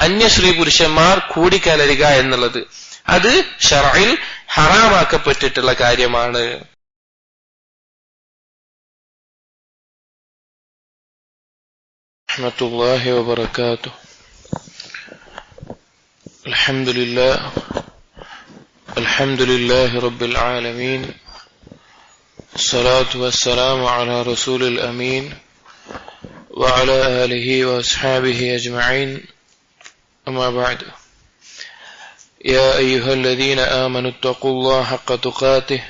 അന്യ സ്ത്രീ പുരുഷന്മാർ കൂടിക്കലരുക എന്നുള്ളത് അത് ശർഇൽ ഹറാമാക്കപ്പെട്ടിട്ടുള്ള കാര്യമാണ്. റഹ്മത്തുള്ളാഹി വബറകാതുഹു. അൽഹംദുലില്ലാഹി റബ്ബിൽ ആലമീൻ. الصلاة والسلام على رسول الأمين وعلى آله وأصحابه أجمعين. أما بعد، يا أيها الذين آمنوا اتقوا الله حق تقاته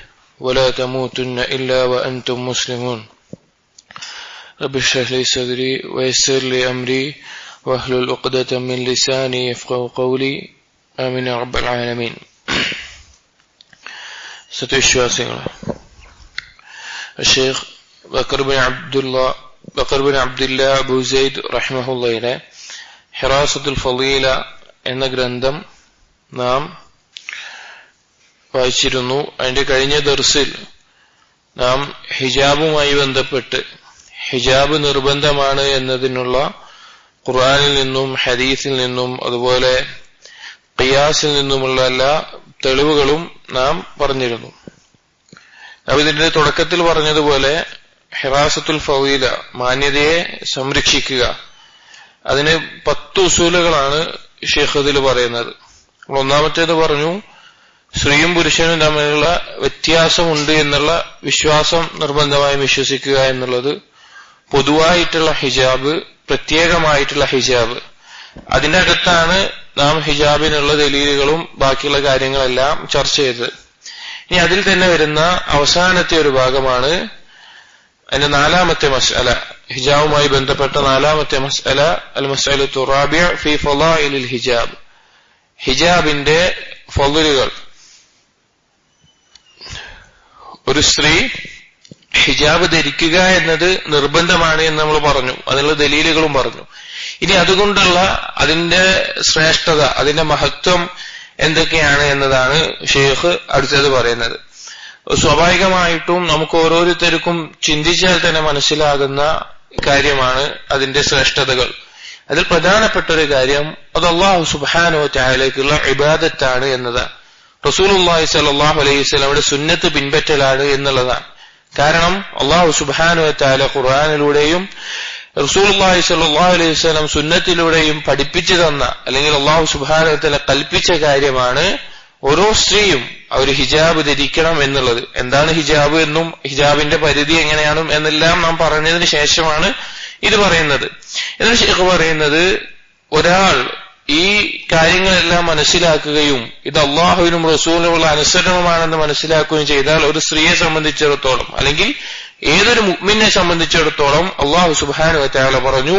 ولا تموتن إلا وأنتم مسلمون. رب اشرح لي صدري ويسر لي أمري واحلل عقدة من لساني يفقهوا قولي. آمين يا رب العالمين. സത്യവിശ്വാസികളെ, ഷെയ്ഖ് ബക്കർ ബിൻ അബ്ദുല്ലാ അബൂ സൈദ് റഹിമഹുള്ളയുടെ ഹിറാസത്തുൽ ഫളീല എന്ന ഗ്രന്ഥം നാം വായിച്ചിരുന്നു. അതിന്റെ കഴിഞ്ഞ ദർസിൽ നാം ഹിജാബുമായി ബന്ധപ്പെട്ട് ഹിജാബ് നിർബന്ധമാണ് എന്നതിനുള്ള ഖുർആനിൽ നിന്നും ഹദീസിൽ നിന്നും അതുപോലെ ഖിയാസിൽ നിന്നുമുള്ള എല്ലാ തെളിവുകളും നാം പറഞ്ഞിരുന്നു. നാം ഇതിന്റെ തുടക്കത്തിൽ പറഞ്ഞതുപോലെ ഹിറാസത്തുൽ ഫളീല, മാന്യതയെ സംരക്ഷിക്കുക, അതിന് 10 ഉസൂലുകളാണ് ഷെയ്ഖ് അതിൽ പറയുന്നത്. ഒന്നാമത്തേത് പറഞ്ഞു, സ്ത്രീയും പുരുഷനും തമ്മിലുള്ള വ്യത്യാസമുണ്ട് എന്നുള്ള വിശ്വാസം നിർബന്ധമായും വിശ്വസിക്കുക എന്നുള്ളത്. പൊതുവായിട്ടുള്ള ഹിജാബ്, പ്രത്യേകമായിട്ടുള്ള ഹിജാബ്, അതിന്റെ അകത്താണ് നാം ഹിജാബിനുള്ള ദലീലുകളും ബാക്കിയുള്ള കാര്യങ്ങളെല്ലാം ചർച്ച ചെയ്തത്. ഇനി അതിൽ തന്നെ വരുന്ന അവസാനത്തെ ഒരു ഭാഗമാണ് അതിന്റെ 4ാമത്തെ മസ്അല, ഹിജാബുമായി ബന്ധപ്പെട്ട 4ാമത്തെ മസ്അല, അൽ മസ്അലത്തു റാബിഅ ഫീ ഫളായിലിൽ ഹിജാബ്, ഹിജാബിന്റെ ഫളലുകൾ. ഒരു സ്ത്രീ ഹിജാബ് ധരിക്കുക എന്നത് നിർബന്ധമാണ് എന്ന് നമ്മൾ പറഞ്ഞു, അതിനുള്ള ദലീലുകളും പറഞ്ഞു. ഇനി അതുകൊണ്ടുള്ള അതിന്റെ ശ്രേഷ്ഠത, അതിന്റെ മഹത്വം എന്തൊക്കെയാണ് എന്നതാണ് ഷെയ്ഖ് അടുത്തത് പറയുന്നത്. സ്വാഭാവികമായിട്ടും നമുക്ക് ഓരോരുത്തർക്കും ചിന്തിച്ചാൽ തന്നെ മനസ്സിലാകുന്ന കാര്യമാണ് അതിന്റെ ശ്രേഷ്ഠതകൾ. അതിൽ പ്രധാനപ്പെട്ട ഒരു കാര്യം അത് അല്ലാഹു സുബ്ഹാനഹു വ തആലയ്ക്കുള്ള ഇബാദത്താണ് എന്നതാണ്. റസൂലുള്ളാഹി സ്വല്ലല്ലാഹു അലൈഹി വസല്ലമയുടെ സുന്നത്ത് പിൻപറ്റലാണ് എന്നുള്ളതാണ്. കാരണം അല്ലാഹു സുബ്ഹാനഹു വ തആല ഖുർആനിലൂടെയും റസൂലുള്ളാഹി സ്വല്ലല്ലാഹു അലൈഹി വസല്ലം സുന്നത്തിലൂടെയും പഠിപ്പിച്ചു തന്ന, അല്ലെങ്കിൽ അല്ലാഹു സുബ്ഹാനഹു വ തആല കൽപ്പിച്ച കാര്യമാണ് ഓരോ സ്ത്രീയും അവർ ഹിജാബ് ധരിക്കണം എന്നുള്ളത്. എന്താണ് ഹിജാബ് എന്നും ഹിജാബിന്റെ പരിധി എങ്ങനെയാണെന്നും എന്നെല്ലാം നാം പറഞ്ഞതിന് ശേഷമാണ് ഇത് പറയുന്നത്. എന്നിട്ട് ശൈഖ് പറയുന്നത്, ഒരാൾ ഈ കാര്യങ്ങളെല്ലാം മനസ്സിലാക്കുകയും ഇത് അള്ളാഹുവിനും റസൂലിനുമുള്ള അനുസരണമാണെന്ന് മനസ്സിലാക്കുകയും ചെയ്താൽ ഒരു സ്ത്രീയെ സംബന്ധിച്ചിടത്തോളം, അല്ലെങ്കിൽ ഏതൊരു മുഅ്മിനെ സംബന്ധിച്ചിടത്തോളം അല്ലാഹു സുബ്ഹാനഹു വ തആല പറഞ്ഞു,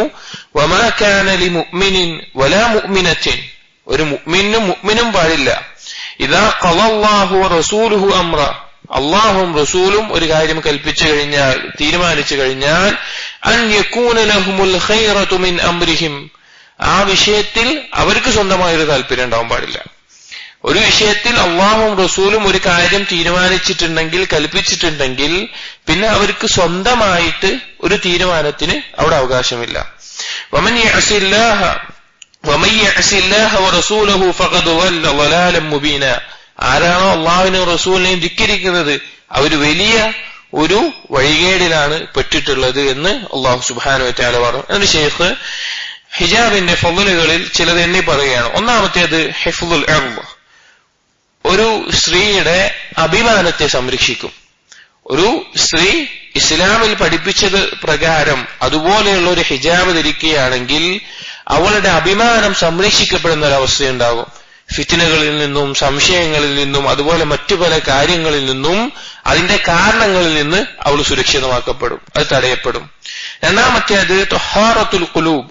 വമാ കാന ലിമുഅ്മിനിൻ വലാ മുഅ്മിനത്തിൻ, ഒരു മുഅ്മിനും മുഅ്മിനും പാടില്ല, ഇദാ ഖളല്ലാഹു വറസൂലുഹു അംറ, അല്ലാഹുവും റസൂലും ഒരു കാര്യം കൽപ്പിച്ചു കഴിഞ്ഞാൽ, തീരുമാനിച്ചു കഴിഞ്ഞാൽ, അൻ യകൂന ലഹുമുൽ ഖൈറതു മിൻ അംരിഹിം, ആ വിഷയത്തിൽ അവർക്ക് സ്വന്തമായൊരു താല്പര്യം ഉണ്ടാവാൻ പാടില്ല. ഒരു വിഷയത്തിൽ അള്ളാഹും റസൂലും ഒരു കാര്യം തീരുമാനിച്ചിട്ടുണ്ടെങ്കിൽ, കൽപ്പിച്ചിട്ടുണ്ടെങ്കിൽ, പിന്നെ അവർക്ക് സ്വന്തമായിട്ട് ഒരു തീരുമാനത്തിന് അവിടെ അവകാശമില്ല. വമൻ യഅസില്ലാഹ വറസൂലഹു ഫഖദ് ളല്ല ളലാലൻ മുബീന, ആരാണോ അള്ളാഹുവിനെയും റസൂലിനെയും ധിക്കരിക്കുന്നത് അവർ വലിയ ഒരു വഴികേടിലാണ് പെട്ടിട്ടുള്ളത് എന്ന് അല്ലാഹു സുബ്ഹാനഹു വ തആല പറഞ്ഞു. എന്നിട്ട് ശൈഖ് ഹിജാബിന്റെ ഫളലുകളിൽ ചിലത് എണ്ണി പറയുകയാണ്. ഒന്നാമത്തേത് ഹിഫ്ളുൽ ഇർദ്, ഒരു സ്ത്രീയുടെ അഭിമാനത്തെ സംരക്ഷിക്കും. ഒരു സ്ത്രീ ഇസ്ലാമിൽ പഠിപ്പിച്ചത് പ്രകാരം അതുപോലെയുള്ള ഒരു ഹിജാബ് ധരിക്കുകയാണെങ്കിൽ അവളുടെ അഭിമാനം സംരക്ഷിക്കപ്പെടുന്ന ഒരവസ്ഥയുണ്ടാകും. ഫിത്നകളിൽ നിന്നും, സംശയങ്ങളിൽ നിന്നും, അതുപോലെ മറ്റു പല കാര്യങ്ങളിൽ നിന്നും, അതിന്റെ കാരണങ്ങളിൽ നിന്ന് അവൾ സുരക്ഷിതമാക്കപ്പെടും, അത് തടയപ്പെടും. രണ്ടാമത്തേത് ത്വഹാറത്തുൽ ഖുലൂബ്,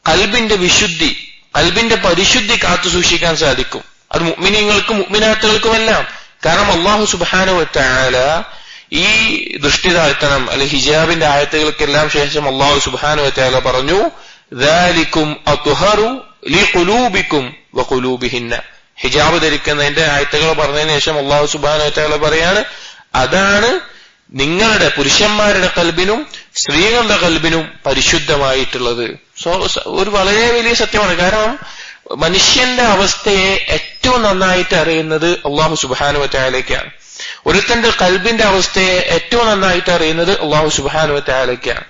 കൽബിന്റെ വിശുദ്ധി, കൽബിന്റെ പരിശുദ്ധി കാത്തു സൂക്ഷിക്കാൻ സാധിക്കും. അത് മുഅ്മിനീങ്ങൾക്കും മുഅ്മിനാത്തുകൾക്കുമെല്ലാം. കാരണം അല്ലാഹു സുബ്ഹാനഹു വ തആല ഈ ദൃഷ്ടി താഴ്ത്തണം അല്ലെങ്കിൽ ഹിജാബിന്റെ ആയത്തുകൾക്കെല്ലാം ശേഷം അല്ലാഹു സുബ്ഹാനഹു വ തആല പറഞ്ഞു, ദാലികും അത്ഹറു ലിഖുലൂബികും വഖുലൂബിഹിന്ന, ഹിജാബ് ധരിക്കുന്നതിന്റെ ആയത്തുകൾ പറഞ്ഞതിന് ശേഷം അല്ലാഹു സുബ്ഹാനഹു വ തആല പറയാണ്, അതാണ് നിങ്ങളുടെ പുരുഷന്മാരുടെ കൽബിനും സ്ത്രീകളുടെ കൽബിനും പരിശുദ്ധമായിട്ടുള്ളത്. ഒരു വളരെ വലിയ സത്യമാണ്. കാരണം മനുഷ്യന്റെ അവസ്ഥയെ ഏറ്റവും നന്നായിട്ട് അറിയുന്നത് അള്ളാഹു സുബ്ഹാനഹു വ തആലയ്ക്കാണ്. ഒരുത്തന്റെ ഖൽബിന്റെ അവസ്ഥയെ ഏറ്റവും നന്നായിട്ട് അറിയുന്നത് അള്ളാഹു സുബ്ഹാനഹു വ തആലയ്ക്കാണ്.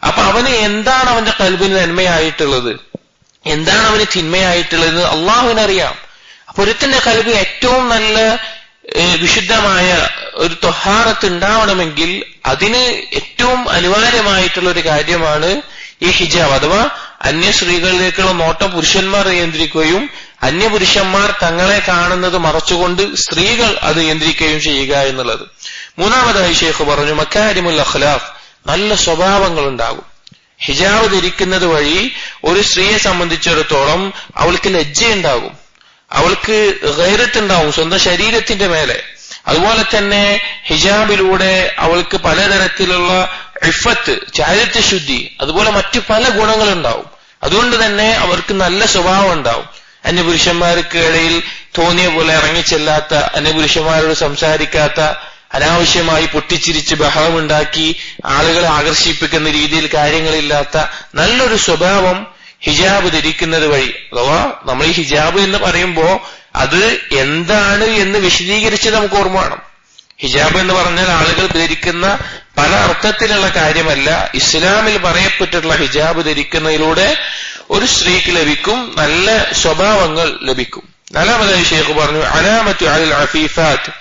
അപ്പൊ അവന് എന്താണ് അവന്റെ ഖൽബിന് നന്മയായിട്ടുള്ളത്, എന്താണ് അവന് തിന്മയായിട്ടുള്ളത് അള്ളാഹുവിനറിയാം. അപ്പൊ ഒരുത്തന്റെ ഖൽബ് ഏറ്റവും നല്ല വിശുദ്ധമായ ഒരു ത്വഹാറത്ത് ഉണ്ടാവണമെങ്കിൽ അതിന് ഏറ്റവും അനിവാര്യമായിട്ടുള്ള ഒരു കാര്യമാണ് ഈ ഹിജാബ്, അഥവാ അന്യ സ്ത്രീകളിലേക്കുള്ള നോട്ടം പുരുഷന്മാർ നിയന്ത്രിക്കുകയും അന്യപുരുഷന്മാർ തങ്ങളെ കാണുന്നത് മറച്ചുകൊണ്ട് സ്ത്രീകൾ അത് നിയന്ത്രിക്കുകയും ചെയ്യുക എന്നുള്ളത്. മൂന്നാമതായി ഷേഖ് പറഞ്ഞു മക്കാരിമുൽ അഖ്ലാഖ്, നല്ല സ്വഭാവങ്ങൾ ഉണ്ടാകും. ഹിജാബ് ധരിക്കുന്നത് വഴി ഒരു സ്ത്രീയെ സംബന്ധിച്ചിടത്തോളം അവൾക്ക് ലജ്ജയുണ്ടാകും, അവൾക്ക് ഗൈറത്തുണ്ടാവും സ്വന്തം ശരീരത്തിന്റെ മേലെ. അതുപോലെ തന്നെ ഹിജാബിലൂടെ അവൾക്ക് പലതരത്തിലുള്ള ഇഫത്ത്, ചാരിത്രശുദ്ധി, അതുപോലെ മറ്റു പല ഗുണങ്ങളുണ്ടാവും. അതുകൊണ്ട് തന്നെ അവർക്ക് നല്ല സ്വഭാവം ഉണ്ടാവും. അന്യപുരുഷന്മാർക്ക് ഇടയിൽ തോന്നിയ പോലെ ഇറങ്ങിച്ചെല്ലാത്ത, അന്യപുരുഷന്മാരോട് സംസാരിക്കാത്ത, അനാവശ്യമായി പൊട്ടിച്ചിരിച്ച് ബഹളമുണ്ടാക്കി ആളുകളെ ആകർഷിപ്പിക്കുന്ന രീതിയിൽ കാര്യങ്ങളില്ലാത്ത നല്ലൊരു സ്വഭാവം ഹിജാബ് ധരിക്കുന്നത് വഴി. അഥവാ നമ്മൾ ഈ ഹിജാബ് എന്ന് പറയുമ്പോ അത് എന്താണ് എന്ന് വിശദീകരിച്ച് നമുക്ക് ഓർമ്മ വേണം. ഹിജാബ് എന്ന് പറഞ്ഞാൽ ആളുകൾ ധരിക്കുന്ന പല അർത്ഥത്തിലുള്ള കാര്യമല്ല. ഇസ്ലാമിൽ പറയപ്പെട്ടിട്ടുള്ള ഹിജാബ് ധരിക്കുന്നതിലൂടെ ഒരു സ്ത്രീക്ക് ലഭിക്കും നല്ല സ്വഭാവങ്ങൾ ലഭിക്കും. നാലാമതായി ഷേഖ് പറഞ്ഞു അലാമത്തു അലൽ അഫീഫാത്ത്,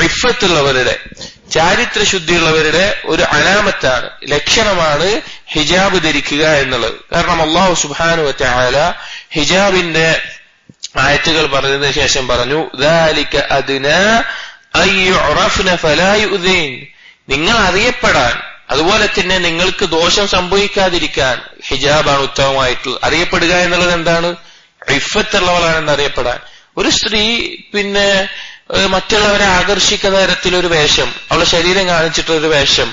ഇഫത്തുള്ളവരുടെ, ചാരിത്രശുദ്ധിയുള്ളവരുടെ ഒരു അലാമത്താണ്, ലക്ഷണമാണ് ഹിജാബ് ധരിക്കുക എന്നുള്ളത്. കാരണം അല്ലാഹു സുബ്ഹാനഹു വ തആല ഹിജാബിന്റെ ആയത്തുകൾ പറഞ്ഞതിന് ശേഷം പറഞ്ഞു ദാലിക അദ്നാ അയ്യുറഫ്ന ഫലാ യുദീൻ, നിങ്ങൾ അറിയപ്പെടാൻ, അതുപോലെ തന്നെ നിങ്ങൾക്ക് ദോഷം സംഭവിക്കാതിരിക്കാൻ ഹിജാബാണ് ഉത്തമമായിട്ടുള്ളത്. അറിയപ്പെടുക എന്നുള്ളത് എന്താണ്? ഇഫത്തുള്ളവളാണെന്ന് അറിയപ്പെടാൻ. ഒരു സ്ത്രീ പിന്നെ മറ്റുള്ളവരെ ആകർഷിക്കുന്ന തരത്തിലൊരു വേഷം, അവളുടെ ശരീരം കാണിച്ചിട്ടൊരു വേഷം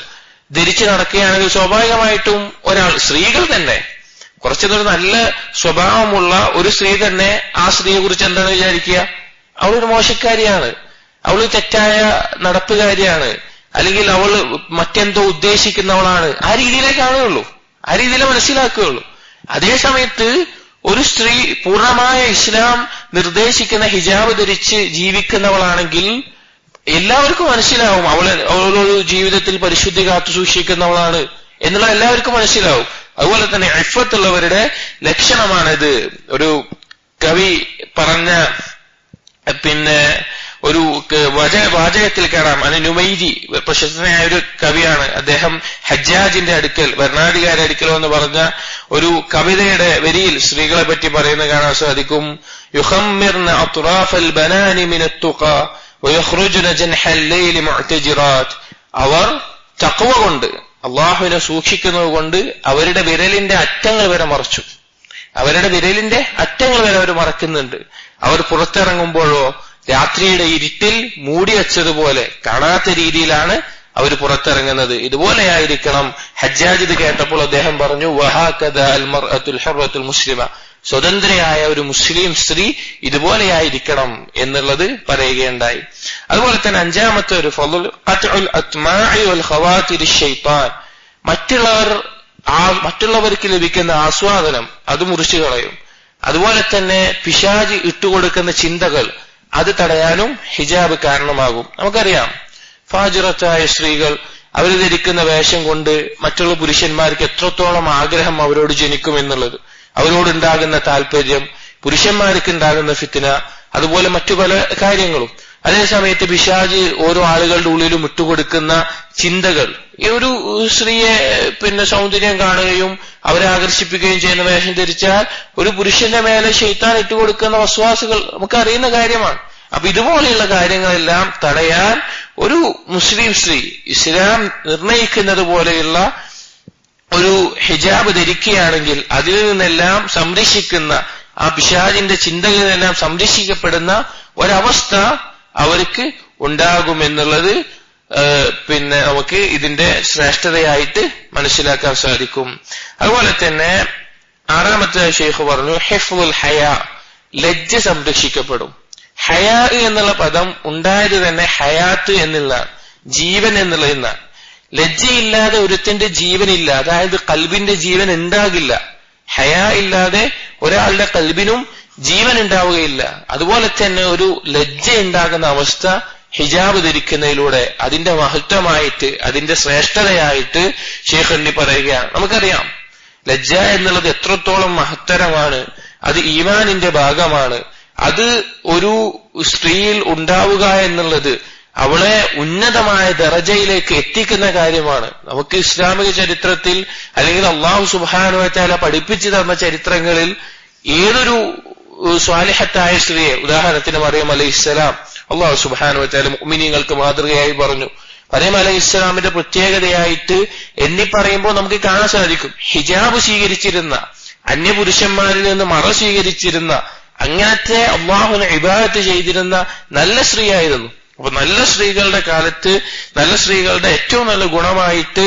ധരിച്ചു നടക്കുകയാണെങ്കിൽ സ്വാഭാവികമായിട്ടും ഒരാൾ, സ്ത്രീകൾ തന്നെ കുറച്ചൊരു നല്ല സ്വഭാവമുള്ള ഒരു സ്ത്രീ തന്നെ ആ സ്ത്രീയെ കുറിച്ച് എന്താണ് വിചാരിക്കുക? അവളൊരു മോശക്കാരിയാണ്, അവൾ തെറ്റായ നടപ്പുകാരിയാണ്, അല്ലെങ്കിൽ അവൾ മറ്റെന്തോ ഉദ്ദേശിക്കുന്നവളാണ്. ആ രീതിയിലേ കാണുകയുള്ളൂ, ആ രീതിയിലേ മനസ്സിലാക്കുകയുള്ളൂ. അതേ സമയത്ത് ഒരു സ്ത്രീ പൂർണ്ണമായ ഇസ്ലാം നിർദ്ദേശിക്കുന്ന ഹിജാബ് ധരിച്ച് ജീവിക്കുന്നവളാണെങ്കിൽ എല്ലാവർക്കും മനസ്സിലാവും അവളൊരു ജീവിതത്തിൽ പരിശുദ്ധി കാത്തു സൂക്ഷിക്കുന്നവളാണ് എന്നുള്ള എല്ലാവർക്കും മനസ്സിലാവും. അതുപോലെ തന്നെ ഇഫത്തുള്ളവരുടെ ലക്ഷണമാണിത്. ഒരു കവി പറഞ്ഞ പിന്നെ ഒരു വാചകത്തിൽ കാണാം. നുമൈരി പ്രശസ്തനായ ഒരു കവിയാണ്. അദ്ദേഹം ഹജ്ജാജിന്റെ അടുക്കൽ, ഭരണാധികാരി അടുക്കൽ എന്ന് പറഞ്ഞ ഒരു കവിതയുടെ വരിയിൽ സ്ത്രീകളെ പറ്റി പറയുന്നത് കാണാൻ സാധിക്കും. യുഖമ്മിർന അത്റാഫൽ ബനാനി മിനത് തുഖാ വയഖ്റുജ്ന ജൻഹൽ ലൈലി മുഅ്തജിറാത്ത്, അവർ തഖ്വ കൊണ്ട്, അള്ളാഹുവിനെ സൂക്ഷിക്കുന്നത് കൊണ്ട് അവരുടെ വിരലിന്റെ അറ്റങ്ങൾ വരെ മറച്ചു, അവരുടെ വിരലിന്റെ അറ്റങ്ങൾ വരെ അവർ മറക്കുന്നുണ്ട്. അവർ പുറത്തിറങ്ങുമ്പോഴോ രാത്രിയുടെ ഇരുട്ടിൽ മൂടി വെച്ചതുപോലെ കാണാത്ത രീതിയിലാണ് അവർ പുറത്തിറങ്ങുന്നത്. ഇതുപോലെയായിരിക്കണം. ഹജ്ജാജ് ഇത് കേട്ടപ്പോൾ അദ്ദേഹം പറഞ്ഞു വഹാകദ അൽ മർഅത്തുൽ ഹുറത്തുൽ മുസ്ലിമ, സ്വതന്ത്രയായ ഒരു മുസ്ലിം സ്ത്രീ ഇതുപോലെയായിരിക്കണം എന്നുള്ളത് പറയുകയുണ്ടായി. അതുപോലെ തന്നെ അഞ്ചാമത്തെ ഒരു ഫളൽ ഖത്ഉൽ അത്മാഇ വൽ ഖവാതിരി ശൈത്താൻ, മറ്റുള്ളവർക്ക് ലഭിക്കുന്ന ആസ്വാദനം അത് മുറിച്ചു കളയും. അതുപോലെ തന്നെ പിശാച് ഇട്ടുകൊടുക്കുന്ന ചിന്തകൾ അത് തടയാനും ഹിജാബ് കാരണമാകും. നമുക്കറിയാം ഫാജിറത്തായ സ്ത്രീകൾ അവർ ധരിക്കുന്ന വേഷം കൊണ്ട് മറ്റുള്ള പുരുഷന്മാർക്ക് എത്രത്തോളം ആഗ്രഹം അവരോട് ജനിക്കുമെന്നുള്ളത്, അവരോടുണ്ടാകുന്ന താല്പര്യം, പുരുഷന്മാർക്ക് ഉണ്ടാകുന്ന ഫിത്ന, അതുപോലെ മറ്റു പല കാര്യങ്ങളും. അതേസമയത്ത് പിശാച് ഓരോ ആളുകളുടെ ഉള്ളിലും ഇട്ടുകൊടുക്കുന്ന ചിന്തകൾ, ഈ ഒരു സ്ത്രീയെ പിന്നെ സൗന്ദര്യം കാണുകയും അവരെ ആകർഷിപ്പിക്കുകയും ചെയ്യുന്ന വേഷം ധരിച്ചാൽ ഒരു പുരുഷന്റെ മേലെ ശൈത്താൻ ഇട്ടുകൊടുക്കുന്ന വസ്വാസുകൾ നമുക്കറിയുന്ന കാര്യമാണ്. അപ്പൊ ഇതുപോലെയുള്ള കാര്യങ്ങളെല്ലാം തടയാൻ ഒരു മുസ്ലിം സ്ത്രീ ഇസ്ലാം നിർണയിക്കുന്നത് പോലെയുള്ള ഒരു ഹിജാബ് ധരിക്കുകയാണെങ്കിൽ അതിൽ നിന്നെല്ലാം സംരക്ഷിക്കുന്ന, ആ പിശാചിന്റെ ചിന്തകളിൽ നിന്നെല്ലാം സംരക്ഷിക്കപ്പെടുന്ന ഒരവസ്ഥ അവർക്ക് ഉണ്ടാകുമെന്നുള്ളത് പിന്നെ നമുക്ക് ഇതിന്റെ ശ്രേഷ്ഠതയായിട്ട് മനസ്സിലാക്കാൻ സാധിക്കും. അതുപോലെ തന്നെ ആറാമത്തെ ഷെയ്ഖ് പറഞ്ഞു ഹിഫ്ളുൽ ഹയാ, ലജ്ജ സംരക്ഷിക്കപ്പെടും. ഹയാ എന്നുള്ള പദം ഉണ്ടായത് തന്നെ ഹയാത്ത് എന്നുള്ളതാണ്, ജീവൻ എന്നുള്ളതെന്നാണ്. ലജ്ജയില്ലാതെ ഒരുത്തന്റെ ജീവനില്ല, അതായത് കൽബിന്റെ ജീവൻ ഉണ്ടാകില്ല. ഹയാ ഇല്ലാതെ ഒരാളുടെ കൽബിനും ജീവൻ ഉണ്ടാവുകയില്ല. അതുപോലെ തന്നെ ഒരു ലജ്ജ ഉണ്ടാകുന്ന അവസ്ഥ ഹിജാബ് ധരിക്കുന്നതിലൂടെ അതിന്റെ മഹത്വമായിട്ട് അതിന്റെ ശ്രേഷ്ഠതയായിട്ട് ശൈഖ് എണ്ണി പറയുകയാണ്. നമുക്കറിയാം ലജ്ജ എന്നുള്ളത് എത്രത്തോളം മഹത്തരമാണ്, അത് ഈമാനിന്റെ ഭാഗമാണ്. അത് ഒരു സ്ത്രീയിൽ ഉണ്ടാവുക എന്നുള്ളത് അവളെ ഉന്നതമായ ദറജയിലേക്ക് എത്തിക്കുന്ന കാര്യമാണ്. നമുക്ക് ഇസ്ലാമിക ചരിത്രത്തിൽ അല്ലെങ്കിൽ അള്ളാഹു സുബ്ഹാനഹു വ തആല പഠിപ്പിച്ചു തന്ന ചരിത്രങ്ങളിൽ ഏതൊരു സ്വാലിഹത്തായ സ്ത്രീയെ, ഉദാഹരണത്തിന് മറിയം അലൈഹിസ്സലാം അള്ളാഹു സുബ്ഹാനഹു വ തആല മുഅ്മിനീങ്ങൾക്ക് മാതൃകയായി പറഞ്ഞു. മറിയം അലൈഹിസ്സലാമിന്റെ പ്രത്യേകതയായിട്ട് എണ്ണി പറയുമ്പോൾ നമുക്ക് കാണാൻ സാധിക്കും, ഹിജാബ് സ്വീകരിച്ചിരുന്ന, അന്യപുരുഷന്മാരിൽ നിന്ന് മറ സ്വീകരിച്ചിരുന്ന, അങ്ങനത്തെ അള്ളാഹുവിനെ ഇബാദത്ത് ചെയ്തിരുന്ന നല്ല സ്ത്രീയായിരുന്നു. അപ്പൊ നല്ല സ്ത്രീകളുടെ കാലത്ത് നല്ല സ്ത്രീകളുടെ ഏറ്റവും നല്ല ഗുണമായിട്ട്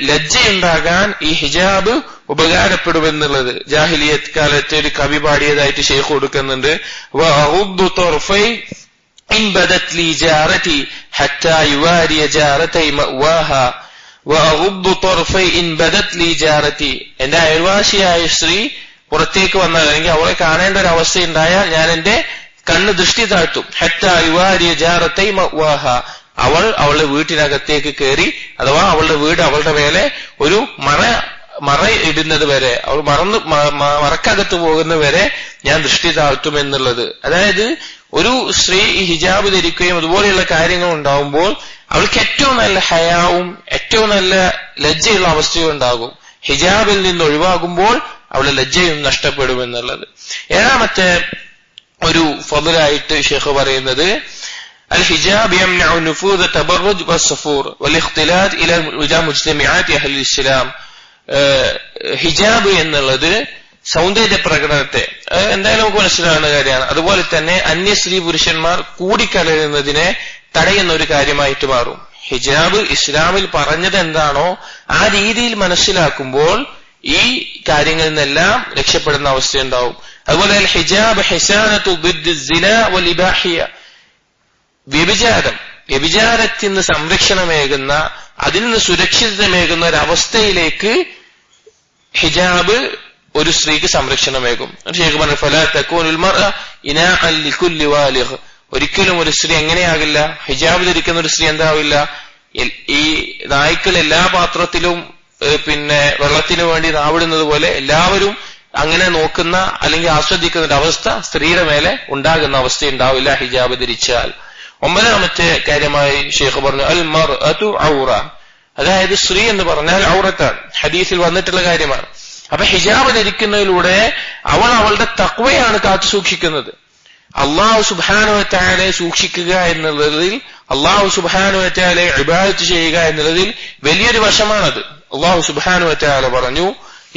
ലജ്ജയുണ്ടാകാൻ ഈ ഹിജാബ് ഉപകാരപ്പെടുമെന്നുള്ളത് ജാഹിലിയത്ത് കാലത്ത് ഒരു കവി പാടിയതായിട്ട് ശൈഖ് കൊടുക്കുന്നുണ്ട്. വഅഉദ്ദു തർഫൈ ഇൻ ബദത് ലി ജാറതി ഹത്താ യുവാരിയ ജാറതൈ മഅവാഹാ വഅഉദ്ദു തർഫൈ ഇൻ ബദത് ലി ജാറതി. എന്റെ അയൽവാസിയായ സ്ത്രീ പുറത്തേക്ക് വന്നാൽ, അല്ലെങ്കിൽ അവളെ കാണേണ്ട ഒരു അവസ്ഥയുണ്ടായാൽ ഞാൻ എന്റെ കണ്ണ് ദൃഷ്ടി താഴ്ത്തും. ഹത്താ യുവാരിയ ജാറതൈ മഅവാഹാ, അവൾ അവളുടെ വീട്ടിനകത്തേക്ക് കയറി, അഥവാ അവളുടെ വീട് അവളുടെ മേലെ ഒരു മറ ഇടുന്നത് വരെ, അവൾ മറക്കകത്ത് പോകുന്നത് വരെ ഞാൻ ദൃഷ്ടി താഴ്ത്തും എന്നുള്ളത്. അതായത് ഒരു സ്ത്രീ ഈ ഹിജാബ് ധരിക്കുകയും അതുപോലെയുള്ള കാര്യങ്ങൾ ഉണ്ടാവുമ്പോൾ അവൾക്ക് ഏറ്റവും നല്ല ഹയാവും ഏറ്റവും നല്ല ലജ്ജയുള്ള അവസ്ഥയും ഉണ്ടാകും. ഹിജാബിൽ നിന്ന് ഒഴിവാകുമ്പോൾ അവളുടെ ലജ്ജയും നഷ്ടപ്പെടുമെന്നുള്ളത്. ഏഴാമത്തെ ഒരു ഫضലായിട്ട് ശൈഖ് പറയുന്നത് الحجاب يمنع نفوذ التبرج والصفور والاختلاط الى مجتمعات اهل الاسلام. ഹിജാബ് എന്നുള്ളത് സൗന്ദര്യ പ്രകടനത്തെ എന്തായാലും നമുക്ക് മനസ്സിലാവുന്ന കാര്യമാണ്. അതുപോലെ തന്നെ അന്യ സ്ത്രീ പുരുഷന്മാർ കൂടിക്കലരുന്നതിനെ തടയുന്ന ഒരു കാര്യമായിട്ട് മാറും. ഹിജാബ് ഇസ്ലാമിൽ പറഞ്ഞത് എന്താണോ ആ രീതിയിൽ മനസ്സിലാക്കുമ്പോൾ ഈ കാര്യങ്ങളിൽ നിന്നെല്ലാം രക്ഷപ്പെടുന്ന അവസ്ഥയുണ്ടാവും. അതുപോലെ ഹിജാബ് ഹിസാനത്തു ബിദ് സിന വൽ ഇബാഹിയ, വ്യഭിചാരത്തിൽ നിന്ന് സംരക്ഷണമേകുന്ന, അതിൽ നിന്ന് സുരക്ഷിതമേകുന്ന ഒരവസ്ഥയിലേക്ക് ഹിജാബ് ഒരു സ്ത്രീക്ക് സംരക്ഷണമേകും. ശൈഖ് പറഞ്ഞു ഫലാ തകൂനുൽ മർഅ ഇനാഅൻ ലികുല്ലി വാലിഗ്. ഒരിക്കലും ഒരു സ്ത്രീ എങ്ങനെയാകില്ല, ഹിജാബ് ധരിക്കുന്ന ഒരു സ്ത്രീ എന്താവില്ല, ഈ നായ്ക്കൾ എല്ലാ പാത്രത്തിലും വെള്ളത്തിന് വേണ്ടി നാവിടുന്നത് പോലെ എല്ലാവരും അങ്ങനെ നോക്കുന്ന അല്ലെങ്കിൽ ആസ്വദിക്കുന്ന ഒരു അവസ്ഥ സ്ത്രീയുടെ മേലെ ഉണ്ടാകുന്ന അവസ്ഥ ഉണ്ടാവില്ല ഹിജാബ് ധരിച്ചാൽ. ഒമ്പതാമത്തെ കാര്യമായി ശൈഖ് പറഞ്ഞു അൽ മർഅതു ഔറ, അതായത് സ്ത്രീ എന്ന് പറഞ്ഞാൽ ഔറത്താണ്, ഹദീസിൽ വന്നിട്ടുള്ള കാര്യമാണ്. അപ്പൊ ഹിജാബ് ധരിക്കുന്നതിലൂടെ അവൾ അവളുടെ തഖ്വയാണ് കാത്തു സൂക്ഷിക്കുന്നത്. അള്ളാഹു സുബ്ഹാനഹു വ തആലയെ സൂക്ഷിക്കുക എന്നുള്ളതിൽ, അള്ളാഹു സുബ്ഹാനഹു വ തആലയെ ഇബാദത്ത് ചെയ്യുക എന്നുള്ളതിൽ വലിയൊരു വശമാണത്. അള്ളാഹു സുബ്ഹാനഹു വ തആല പറഞ്ഞു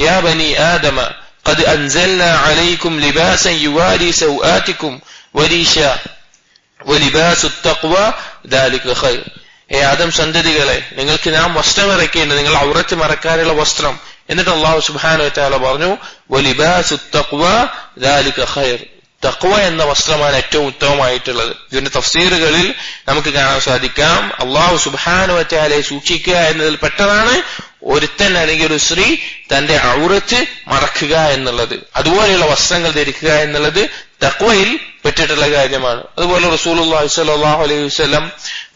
യാ ബനി ആദമ ഖദ് അൻസൽനാ അലൈക്കും ലിബാസൻ യുവാരി സൗആതിക്കും വരീശാ വലിബാസു തഖ്വ ദാലിക ഖൈർ. ആദം സന്തതികളെ, നിങ്ങൾക്ക് നാം വസ്ത്രം ഇറക്കിയിട്ടുണ്ട്, നിങ്ങൾ ഔറത്ത് മറക്കാനുള്ള വസ്ത്രം. എന്നിട്ട് അല്ലാഹു സുബ്ഹാനഹു വ തആല പറഞ്ഞു വലിബാസു തഖ്വ ദാലിക ഖൈർ, തഖ്വ എന്ന വസ്ത്രമാണ് ഏറ്റവും ഉത്തമമായിട്ടുള്ളത്. ഇതിന്റെ തഫ്സീറുകളിൽ നമുക്ക് കാണാൻ സാധിക്കാം അല്ലാഹു സുബ്ഹാനഹു വ തആലയെ സൂക്ഷിക്കുക എന്നതിൽ പെട്ടതാണ് ഒരുത്തൻ അല്ലെങ്കിൽ ഒരു സ്ത്രീ തന്റെ ഔറത്ത് മറക്കുക എന്നുള്ളത്. അതുപോലെയുള്ള വസ്ത്രങ്ങൾ ധരിക്കുക എന്നുള്ളത് തഖ്വയിൽ പെട്ടിട്ടുള്ള കാര്യമാണ്. അതുപോലെ റസൂലുള്ളാഹി സ്വല്ലല്ലാഹു അലൈഹി വസല്ലം